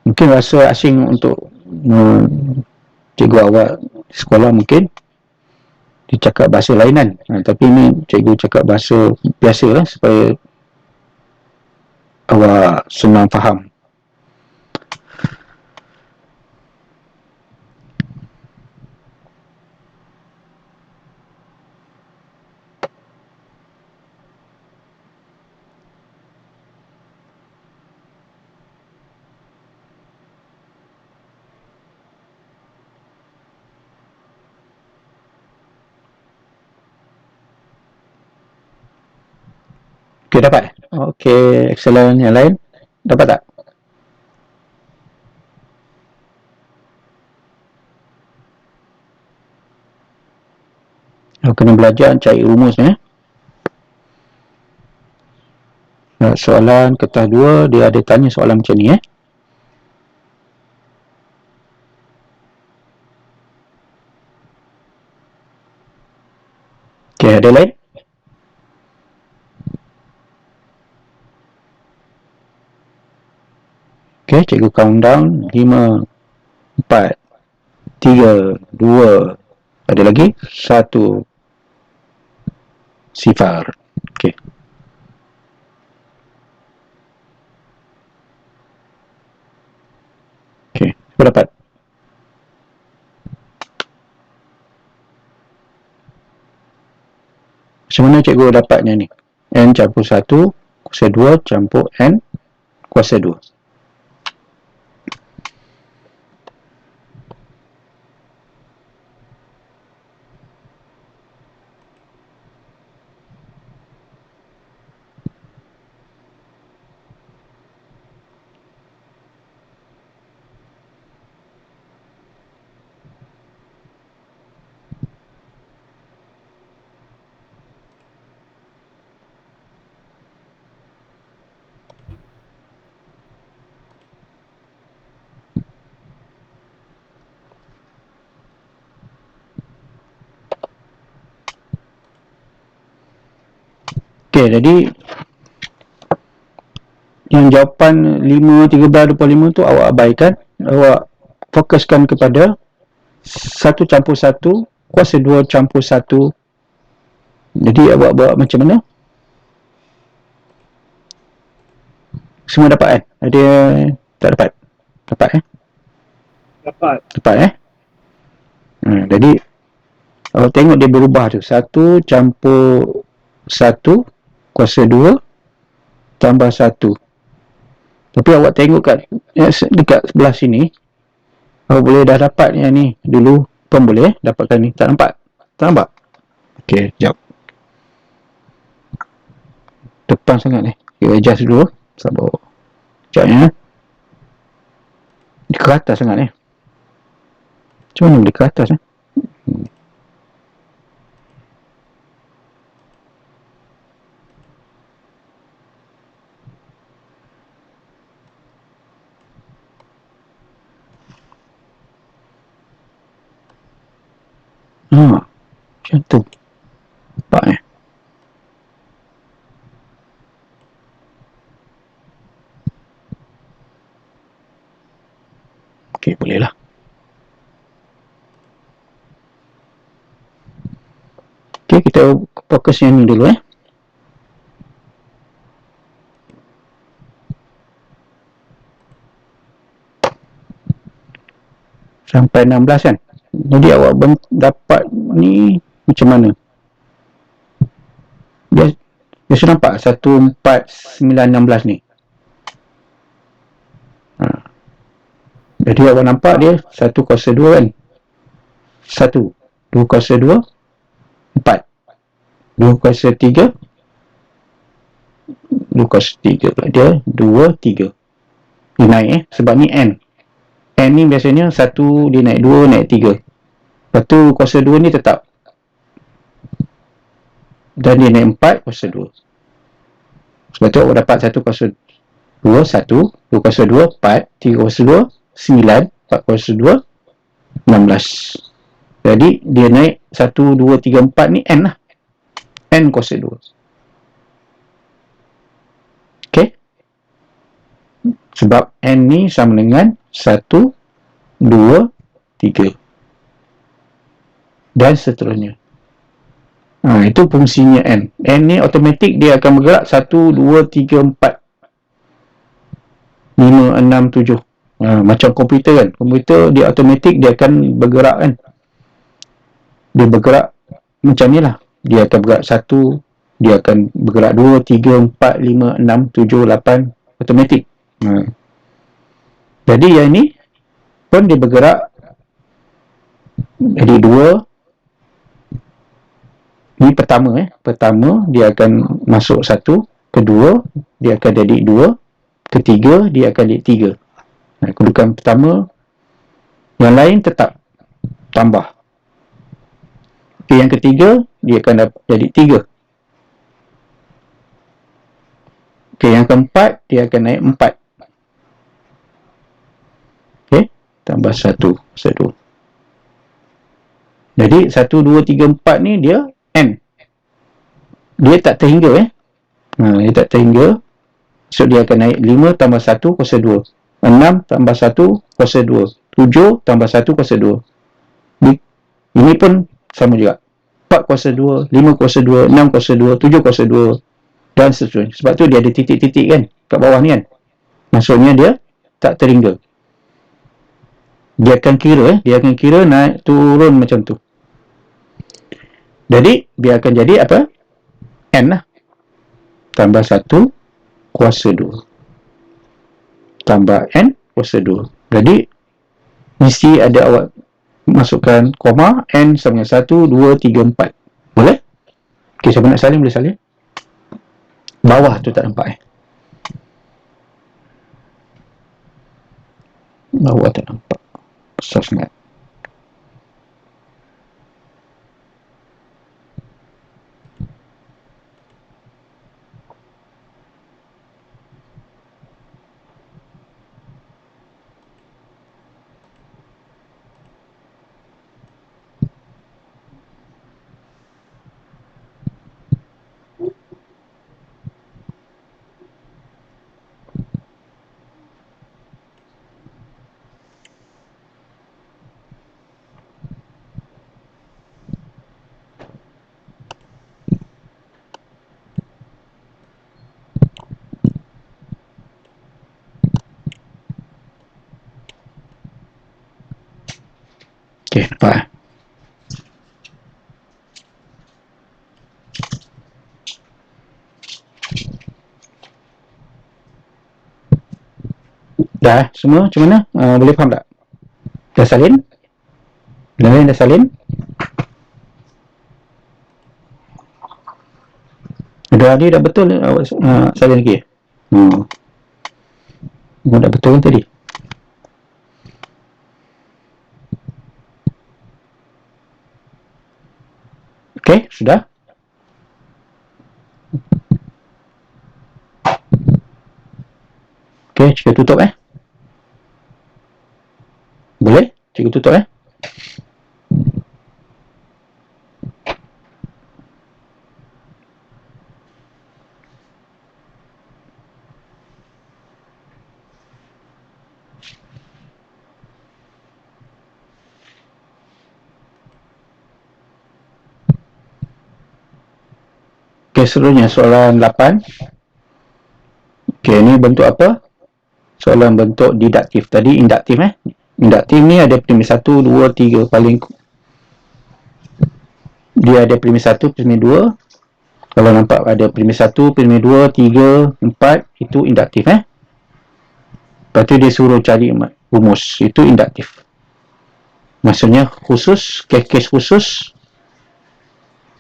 Mungkin rasa asing untuk cikgu awak di sekolah mungkin dia cakap bahasa lainan. Tapi ni cikgu cakap bahasa biasa lah supaya awak senang faham. Okey, dapat? Okey, excellent. Yang lain? Dapat tak? Kena belajar cari rumus soalan kertas 2 dia ada tanya soalan macam ni Okey, ada lain? Okey, cikgu count down 5, 4, 3, 2, ada lagi 1, 0. Okey. Okey, apa dapat? Macam mana cikgu dapatnya ni? N campur 1 kuasa 2 campur N kuasa 2. Okey, jadi yang jawapan 5, 13, 25 tu awak abaikan. Awak fokuskan kepada 1 campur 1 kuasa 2 campur 1. Jadi awak buat macam mana? Semua dapat Ada tak dapat? Dapat Dapat. Dapat jadi awak tengok dia berubah tu. 1 campur 1 kuasa 2 tambah 1. Tapi awak tengok dekat sebelah sini, awak boleh dah dapat yang ni dulu pun boleh dapatkan ni. Tak nampak? Tak nampak? Okey, sekejap. Depan sangat ni. Kita adjust dulu. Sabar. Sekejap Dia ke atas sangat Macam mana boleh ke atas Macam tu. Nampak Okey, boleh lah. Okey, kita fokus yang ni dulu Sampai 16 kan. Jadi awak dapat ni macam mana? Dia sudah nampak 1, 4, 9, 16 ni. Jadi awak nampak dia 1 kuasa 2 kan. 1, 2 kuasa 2, 4, 2 kuasa 3, 2 kuasa 3 pula dia 2, 3. Dia naik sebab ni N. N ni biasanya 1 dia naik 2, naik 3. Lepas tu kuasa 2 ni tetap. Dan dia naik 4 kuasa 2. Sebab tu awak dapat 1 kuasa 2, 1, 2 kuasa 2, 4, 3 kuasa 2, 9, 4 kuasa 2, 16. Jadi dia naik 1, 2, 3, 4 ni N lah. N kuasa 2. Okay. Sebab N ni sama dengan 1, 2, 3. Dan seterusnya. Itu fungsinya N. N ni automatik dia akan bergerak 1, 2, 3, 4, 5, 6, 7. Macam komputer kan. Komputer dia automatik dia akan bergerak kan. Dia bergerak macam ni lah. Dia akan bergerak 1, dia akan bergerak 2, 3, 4, 5, 6, 7, 8. Automatik. Jadi yang ni pun dia bergerak. Jadi 2. Ni pertama Pertama dia akan masuk 1. Kedua dia akan jadi 2. Ketiga dia akan jadi 3. Kedudukan pertama. Yang lain tetap tambah. Okay, yang ketiga dia akan jadi 3. Okay, yang keempat dia akan naik 4. Okay, tambah 1, 1. Jadi 1, 2, 3, 4 ni dia N. Dia tak terhingga dia tak terhingga. So dia akan naik 5 tambah 1 kuasa 2. 6 tambah 1 kuasa 2. 7 tambah 1 kuasa 2. Ini pun sama juga. 4 kuasa 2, 5 kuasa 2, 6 kuasa 2, 7 kuasa 2 dan seterusnya. Sebab tu dia ada titik-titik kan kat bawah ni kan. Maksudnya dia tak terhingga. Dia akan kira naik turun macam tu. Jadi dia akan jadi apa? N lah. Tambah 1 kuasa 2. Tambah N kuasa 2. Jadi mesti ada awak masukkan koma. N sama dengan 1, 2, 3, 4. Boleh? Okay, siapa nak salin boleh salin. Bawah tu tak nampak bawah tak nampak. Besar sangat. Okay, nampak dah semua macam mana? Boleh faham tak? Dah salin? Dah salin? Dah betul awak salin lagi? Dah betul kan tadi? Okay, sudah? Okay, cikgu tutup Boleh? Cikgu tutup Okey, seterusnya soalan 8. Okey, ni bentuk apa? Soalan bentuk didaktif. Tadi induktif Induktif ni ada premis 1, 2, 3 paling dia ada premis 1, premis 2. Kalau nampak ada premis 1, premis 2, 3, 4 itu induktif Lepas tu dia suruh cari rumus, itu induktif. Maksudnya khusus, kes khusus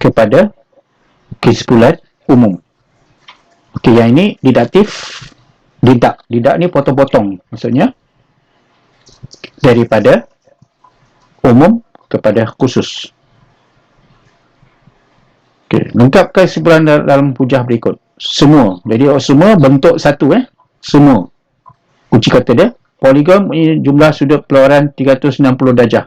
kepada kesimpulan umum. Okey, yang ini didaktif. Didak ni potong-potong, maksudnya daripada umum kepada khusus. Okey, lengkapkan kesimpulan dalam hujah berikut. Semua. Jadi semua bentuk satu semua. Kunci kata dia, poligon jumlah sudut perluaran 360 darjah.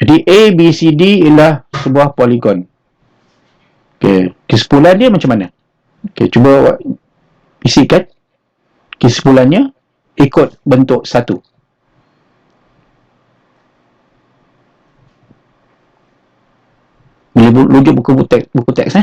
Jadi A, B, C, D ialah sebuah poligon. Okey, kesimpulan dia macam mana? Okey, cuba isikan kesimpulannya ikut bentuk satu. Ni rujuk buku teks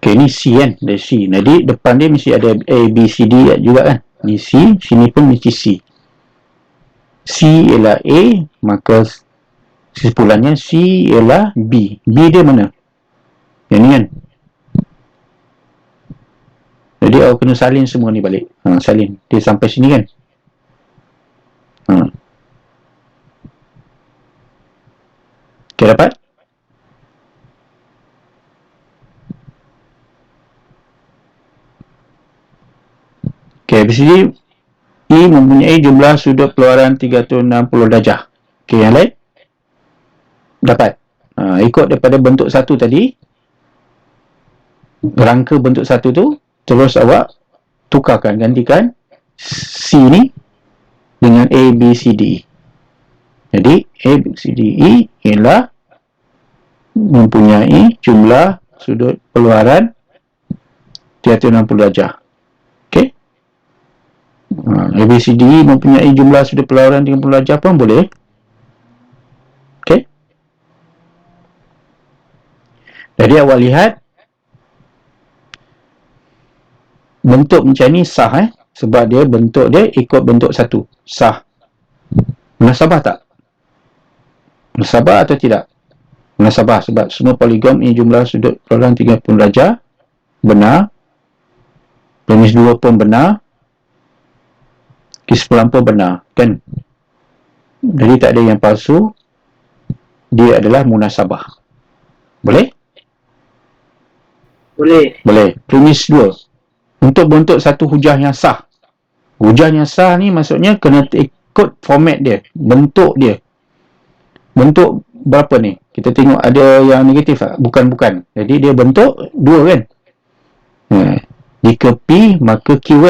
Okay, ni C dari C. Jadi depan dia mesti ada A, B, C, D juga Ni C, sini pun mesti C. C ialah A, maka kesimpulannya C ialah B. B dia mana? Yang ni Jadi awak kena salin semua ni balik. Salin. Dia sampai sini Okay, dapat? Okay, habis ini I mempunyai jumlah sudut keluaran 360 darjah. Okay, yang lain? Dapat. Ikut daripada bentuk satu tadi, rangka bentuk satu tu, terus awak tukarkan, gantikan C ni dengan A, B, C, D. Jadi, A, B, C, D, E ialah mempunyai jumlah sudut keluaran 360 darjah. Okey? A, B, C, D, E mempunyai jumlah sudut keluaran 30 darjah pun boleh. Okey? Jadi awak lihat bentuk macam ni sah sebab dia bentuk dia ikut bentuk satu. Sah. Munasabah tak? Munasabah atau tidak? Munasabah sebab semua poligon ini jumlah sudut keluaran 30 darjah. Benar. Premis 2 pun benar. Kesimpulan pun benar. Kan? Jadi tak ada yang palsu. Dia adalah munasabah. Boleh? Boleh. Boleh. Premis 2. Untuk bentuk satu hujah yang sah. Hujah yang sah ni maksudnya kena ikut format dia. Bentuk dia. Bentuk berapa ni? Kita tengok ada yang negatif tak? Bukan. Jadi dia bentuk 2 Jika P maka Q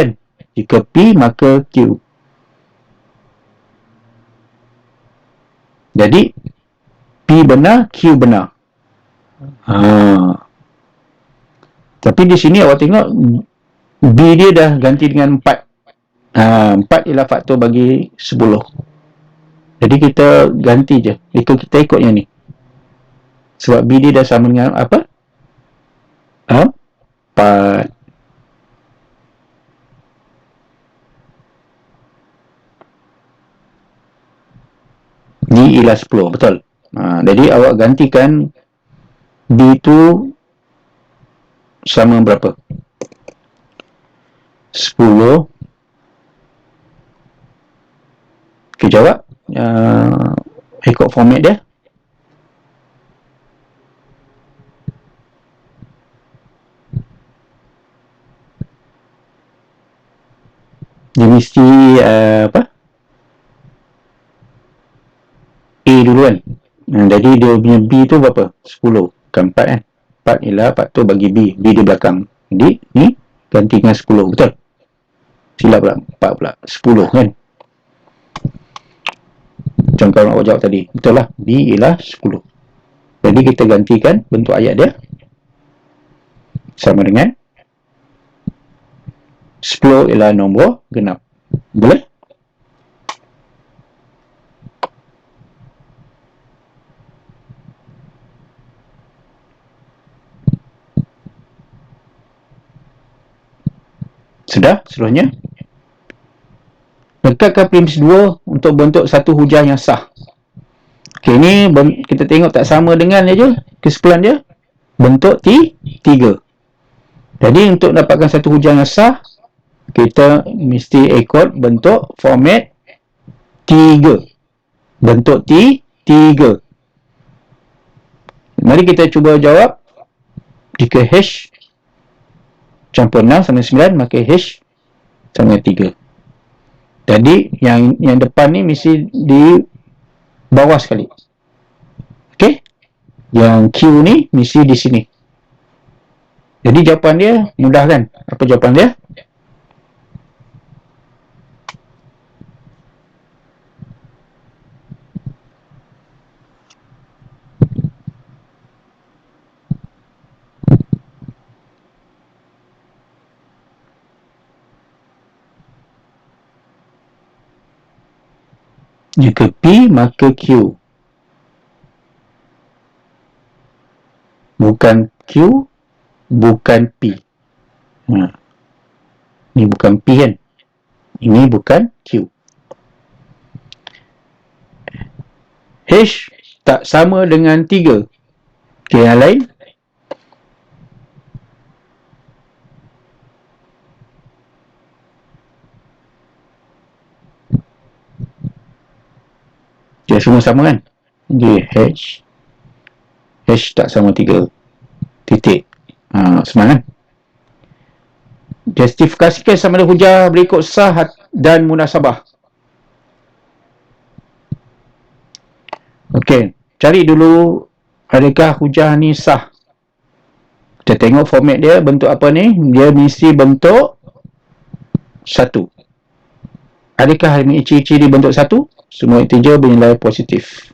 Jika P maka Q. Jadi P benar, Q benar. Tapi di sini awak tengok B dia dah ganti dengan 4. 4 ialah faktor bagi 10. Jadi kita ganti je. Kita ikut yang ni. Sebab B dia dah sama dengan apa? 4. D ialah 10. Betul. Jadi awak gantikan B tu sama berapa? 10. Okay, jawab. Ikut format dia. Dia mesti apa? A dulu jadi dia punya B tu berapa? 10. Bukan 4 4 ialah faktor bagi B. B di belakang. Jadi ni ganti dengan 10. Betul? Silap pula. 4 pula. 10 Macam kawan awak jawab tadi. Betul lah. B ialah 10. Jadi kita gantikan bentuk ayat dia sama dengan 10 ialah nombor genap. Boleh? Sudah? Seterusnya, lekatkan premis 2 untuk bentuk satu hujah yang sah. Okey, ni kita tengok tak sama dengan dia je, kesimpulan dia bentuk T3. Jadi untuk dapatkan satu hujah yang sah, kita mesti ikut bentuk format 3. Bentuk T3. Mari kita cuba jawab. Jika H campur 6 sama 9, maka H sama 3. Jadi yang depan ni mesti di bawah sekali. Okey? Yang Q ni mesti di sini. Jadi jawapan dia mudah kan? Apa jawapan dia? Jika P, maka Q. Bukan Q, bukan P. Ini bukan P kan? Ini bukan Q. H tak sama dengan 3. Okey, yang lain? Dia semua sama kan? Jadi H tak sama 3. Titik. Senang kan? Justifikasikan sama ada hujah berikut sah dan munasabah. Okey, cari dulu adakah hujah ni sah. Kita tengok format dia bentuk apa ni? Dia mesti bentuk 1. Adakah ini ciri-ciri bentuk 1? Semua integer bernilai positif.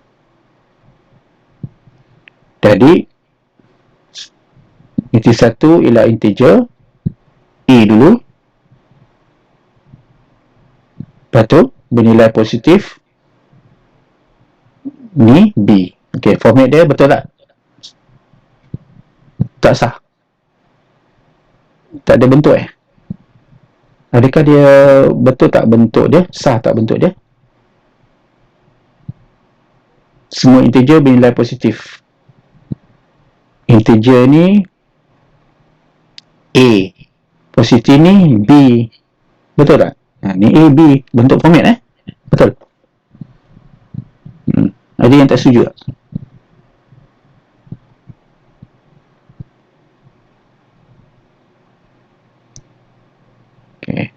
Jadi integer 1 ialah integer A dulu. Lepas tu bernilai positif ni B. Okey, format dia betul tak? Tak sah. Tak ada bentuk Adakah dia betul tak bentuk dia? Sah tak bentuk dia? Semua integer bernilai positif. Integer ni A. Positif ni B. Betul tak? Ni A, B. Bentuk format Betul? Ada yang tak setuju tak? Okay.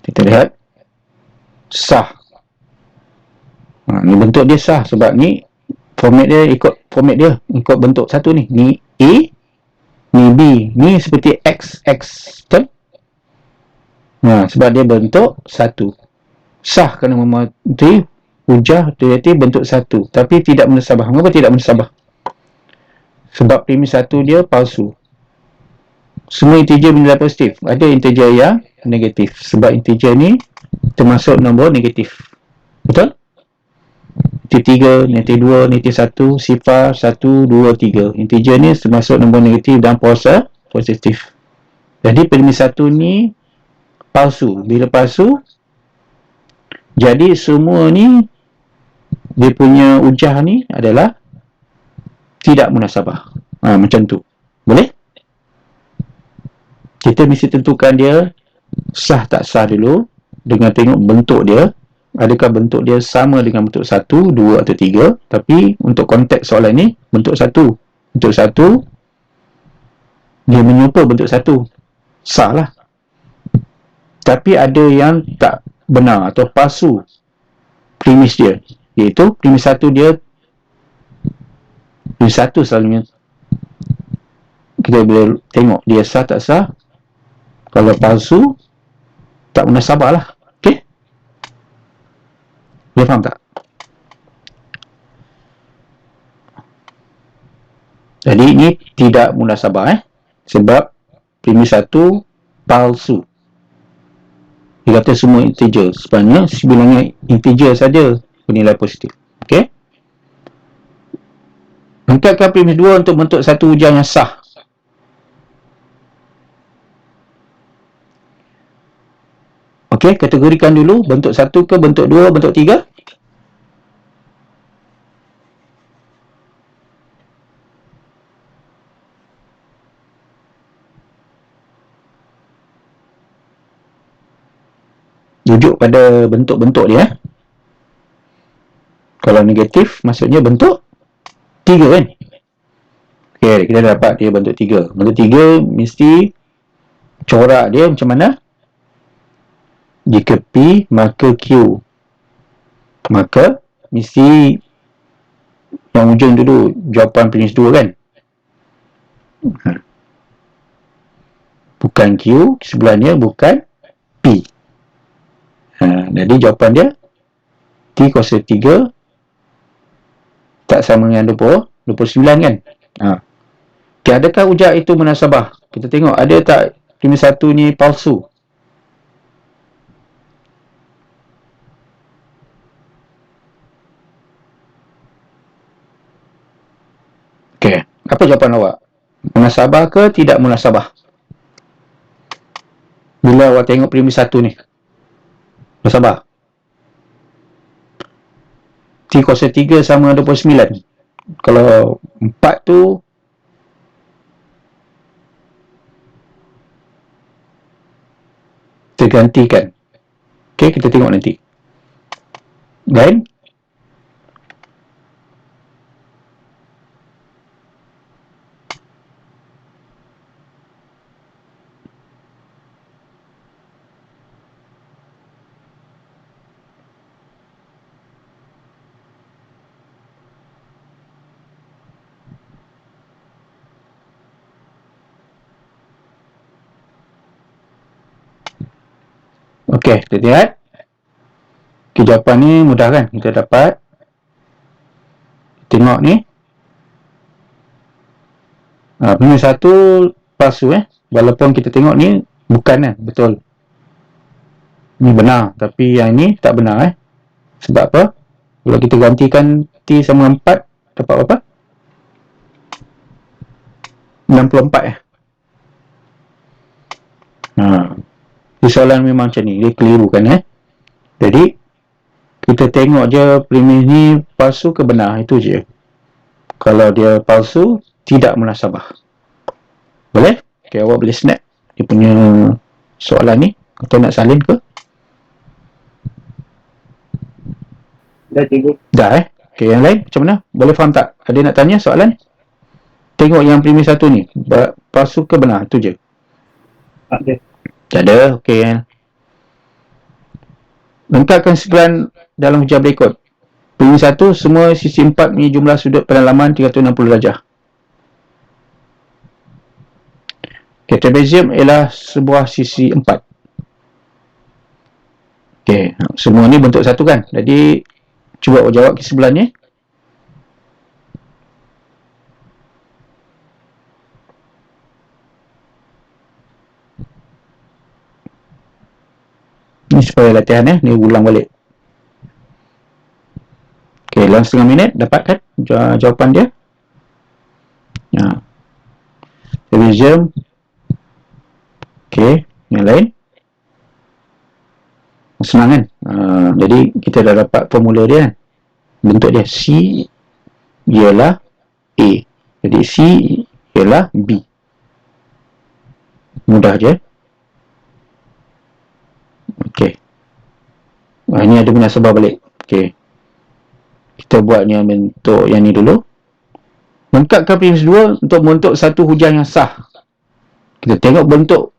Kita lihat. Sah. Ni bentuk dia sah sebab ni format dia ikut format dia. Ikut bentuk satu ni. Ni A. Ni B. Ni seperti X. Betul? Sebab dia bentuk satu. Sah kerana mematuhi hujah terjadi bentuk satu. Tapi tidak munasabah. Mengapa tidak munasabah? Sebab premis satu dia palsu. Semua integer bernilai positif. Ada integer yang negatif. Sebab integer ni termasuk nombor negatif. Betul? Negatif 3, negatif 2, negatif 1, sifar 1, 2, 3. Integer ni termasuk nombor negatif dan positif. Jadi premis satu ni palsu. Bila palsu, jadi semua ni dia punya hujah ni adalah tidak munasabah. Macam tu. Boleh? Kita mesti tentukan dia sah tak sah dulu dengan tengok bentuk dia. Adakah bentuk dia sama dengan bentuk 1, 2 atau 3. Tapi untuk konteks soalan ni, bentuk 1. Bentuk 1 dia menyerupa bentuk 1. Sah lah. Tapi ada yang tak benar atau palsu premis dia. Iaitu premis 1 dia premis 1 selalunya kita boleh tengok dia sah tak sah. Kalau palsu tak munasabah lah. Okey? Boleh faham tak? Jadi ini tidak munasabah sebab premis 1 palsu. Dia kata semua integer. Sebenarnya bilangan integer saja bernilai positif. Okey. Lengkapkan premis 2 untuk bentuk satu hujang yang sah. Okey, kategorikan dulu bentuk 1 ke bentuk 2, bentuk 3. Rujuk pada bentuk-bentuk dia. Kalau negatif, maksudnya bentuk 3 kan? Okey, kita dapat dia bentuk 3. Bentuk 3 mesti corak dia macam mana? Jika P, maka Q. Maka, mesti yang ujung dulu jawapan premis 2 kan? Bukan Q, sebelahnya bukan P. Jadi jawapan dia T kuasa 3 tak sama dengan 29 kan? Okay, adakah hujah itu munasabah? Kita tengok ada tak premis 1 ni palsu? Okay, apa jawapan awak? Munasabah ke tidak munasabah? Bila awak tengok premis 1 ni, munasabah? T kuasa 3 sama 29. Kalau 4 tu tergantikan. Okay, kita tengok nanti. Dan okey, kita lihat. Okay, jawapan ni mudah kan? Kita dapat. Tengok ni. Premis 1 palsu Walaupun kita tengok ni bukan betul. Ni benar, tapi yang ni tak benar Sebab apa? Kalau kita gantikan T sama 4, dapat berapa? 64 Di soalan memang macam ni, dia keliru kan Jadi kita tengok je premis ni palsu ke benar, itu je. Kalau dia palsu, tidak munasabah. Boleh? Okay, awak boleh snap dia punya soalan ni, atau nak salin ke? Dah cikgu. Dah Okay, yang lain macam mana? Boleh faham tak? Ada nak tanya soalan? Tengok yang premis 1 ni, palsu ke benar, itu je. Ada. Tak ada, okay. Lengkapkan sekian dalam hujah berikut. Premis 1, semua sisi 4 punya jumlah sudut pendalaman 360 darjah. Okay, trapezium ialah sebuah sisi 4. Okay, semua ni bentuk 1 kan? Jadi, cuba jawab ke sebelah ni. Ni supaya latihan ni ulang balik. Okay, dalam setengah minit dapat kan jawapan dia. Trapezium. Okay, yang lain. Senang kan? Jadi kita dah dapat formula dia kan? Bentuk dia C ialah A. Jadi C ialah B. Mudah je. Okey. Ini ada munasabah balik. Okey. Kita buat ni bentuk yang ni dulu. Lengkapkan premis 2 untuk membentuk satu hujang yang sah. Kita tengok bentuk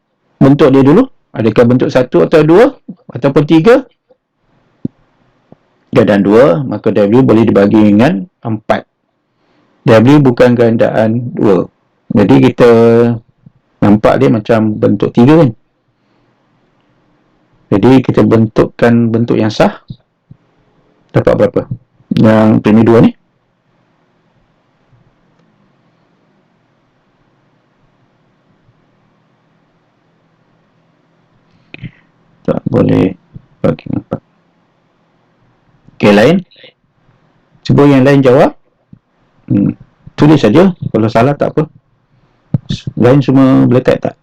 dia dulu. Adakah bentuk 1 atau 2 ataupun 3? Gandaan 2, maka W boleh dibagi dengan 4. W bukan gandaan 2. Jadi kita nampak dia macam bentuk 3 kan? Jadi kita bentukkan bentuk yang sah. Dapat berapa? Yang premis 2 ni. boleh bagi empat. Okey, lain. Cuba yang lain jawab. Tulis saja. Kalau salah tak apa. Lain semua boleh type tak?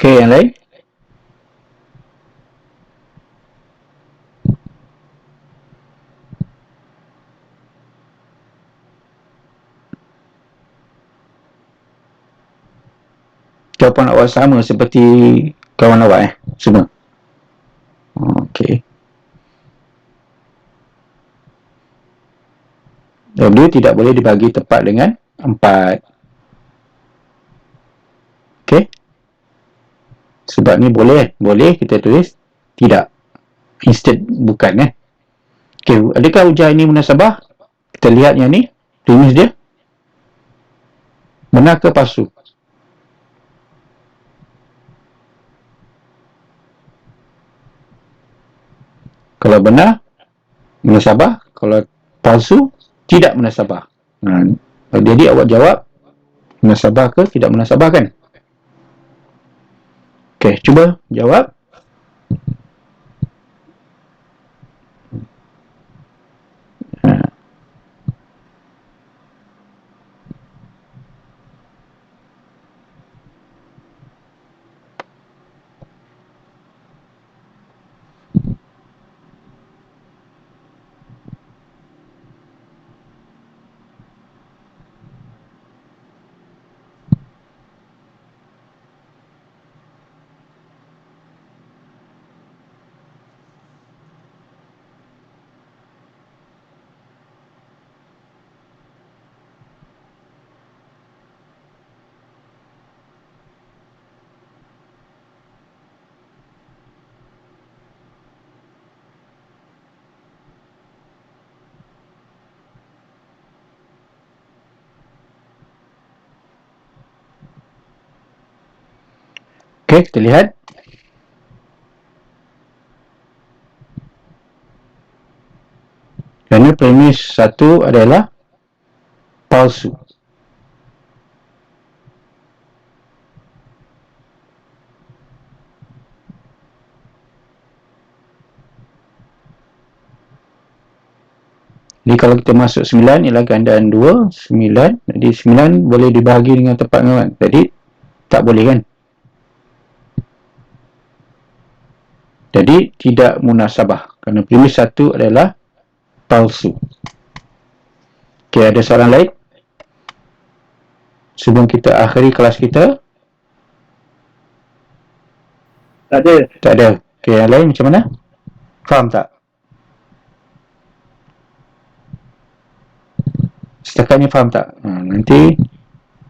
Okey, yang lain. Jawapan awak sama seperti kawan awak semua. Okey. Dia tidak boleh dibagi tepat dengan 4. Okey. Sebab ni boleh kita tulis tidak. Instead bukan Okey, adakah hujah ini munasabah? Kita lihat yang ni, premis dia. Benar ke palsu? Kalau benar, munasabah. Kalau palsu, tidak munasabah. Jadi awak jawab munasabah ke tidak munasabah kan? Okey, cuba jawab. Okey, kita lihat. Kerana premis satu adalah palsu. Jadi kalau kita masuk 9 ialah gandaan 2, 9. Jadi 9 boleh dibahagi dengan tepat dengan 1. Jadi tak boleh kan? Jadi tidak munasabah. Kerana premis satu adalah palsu. Okey, ada soalan lain? Sebelum kita akhiri kelas kita? Tak ada. Tak ada. Okey, yang lain macam mana? Faham tak? Setakat ni faham tak? Nanti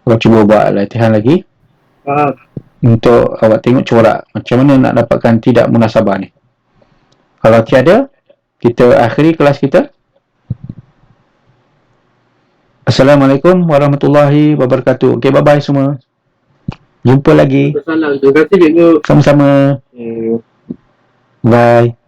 awak cuba buat latihan lagi. Faham. Untuk awak tengok corak macam mana nak dapatkan tidak munasabah ni. Kalau tiada, kita akhiri kelas kita. Assalamualaikum warahmatullahi wabarakatuh. Okey, bye-bye semua. Jumpa lagi. Terima kasih cikgu. Sama-sama. Bye.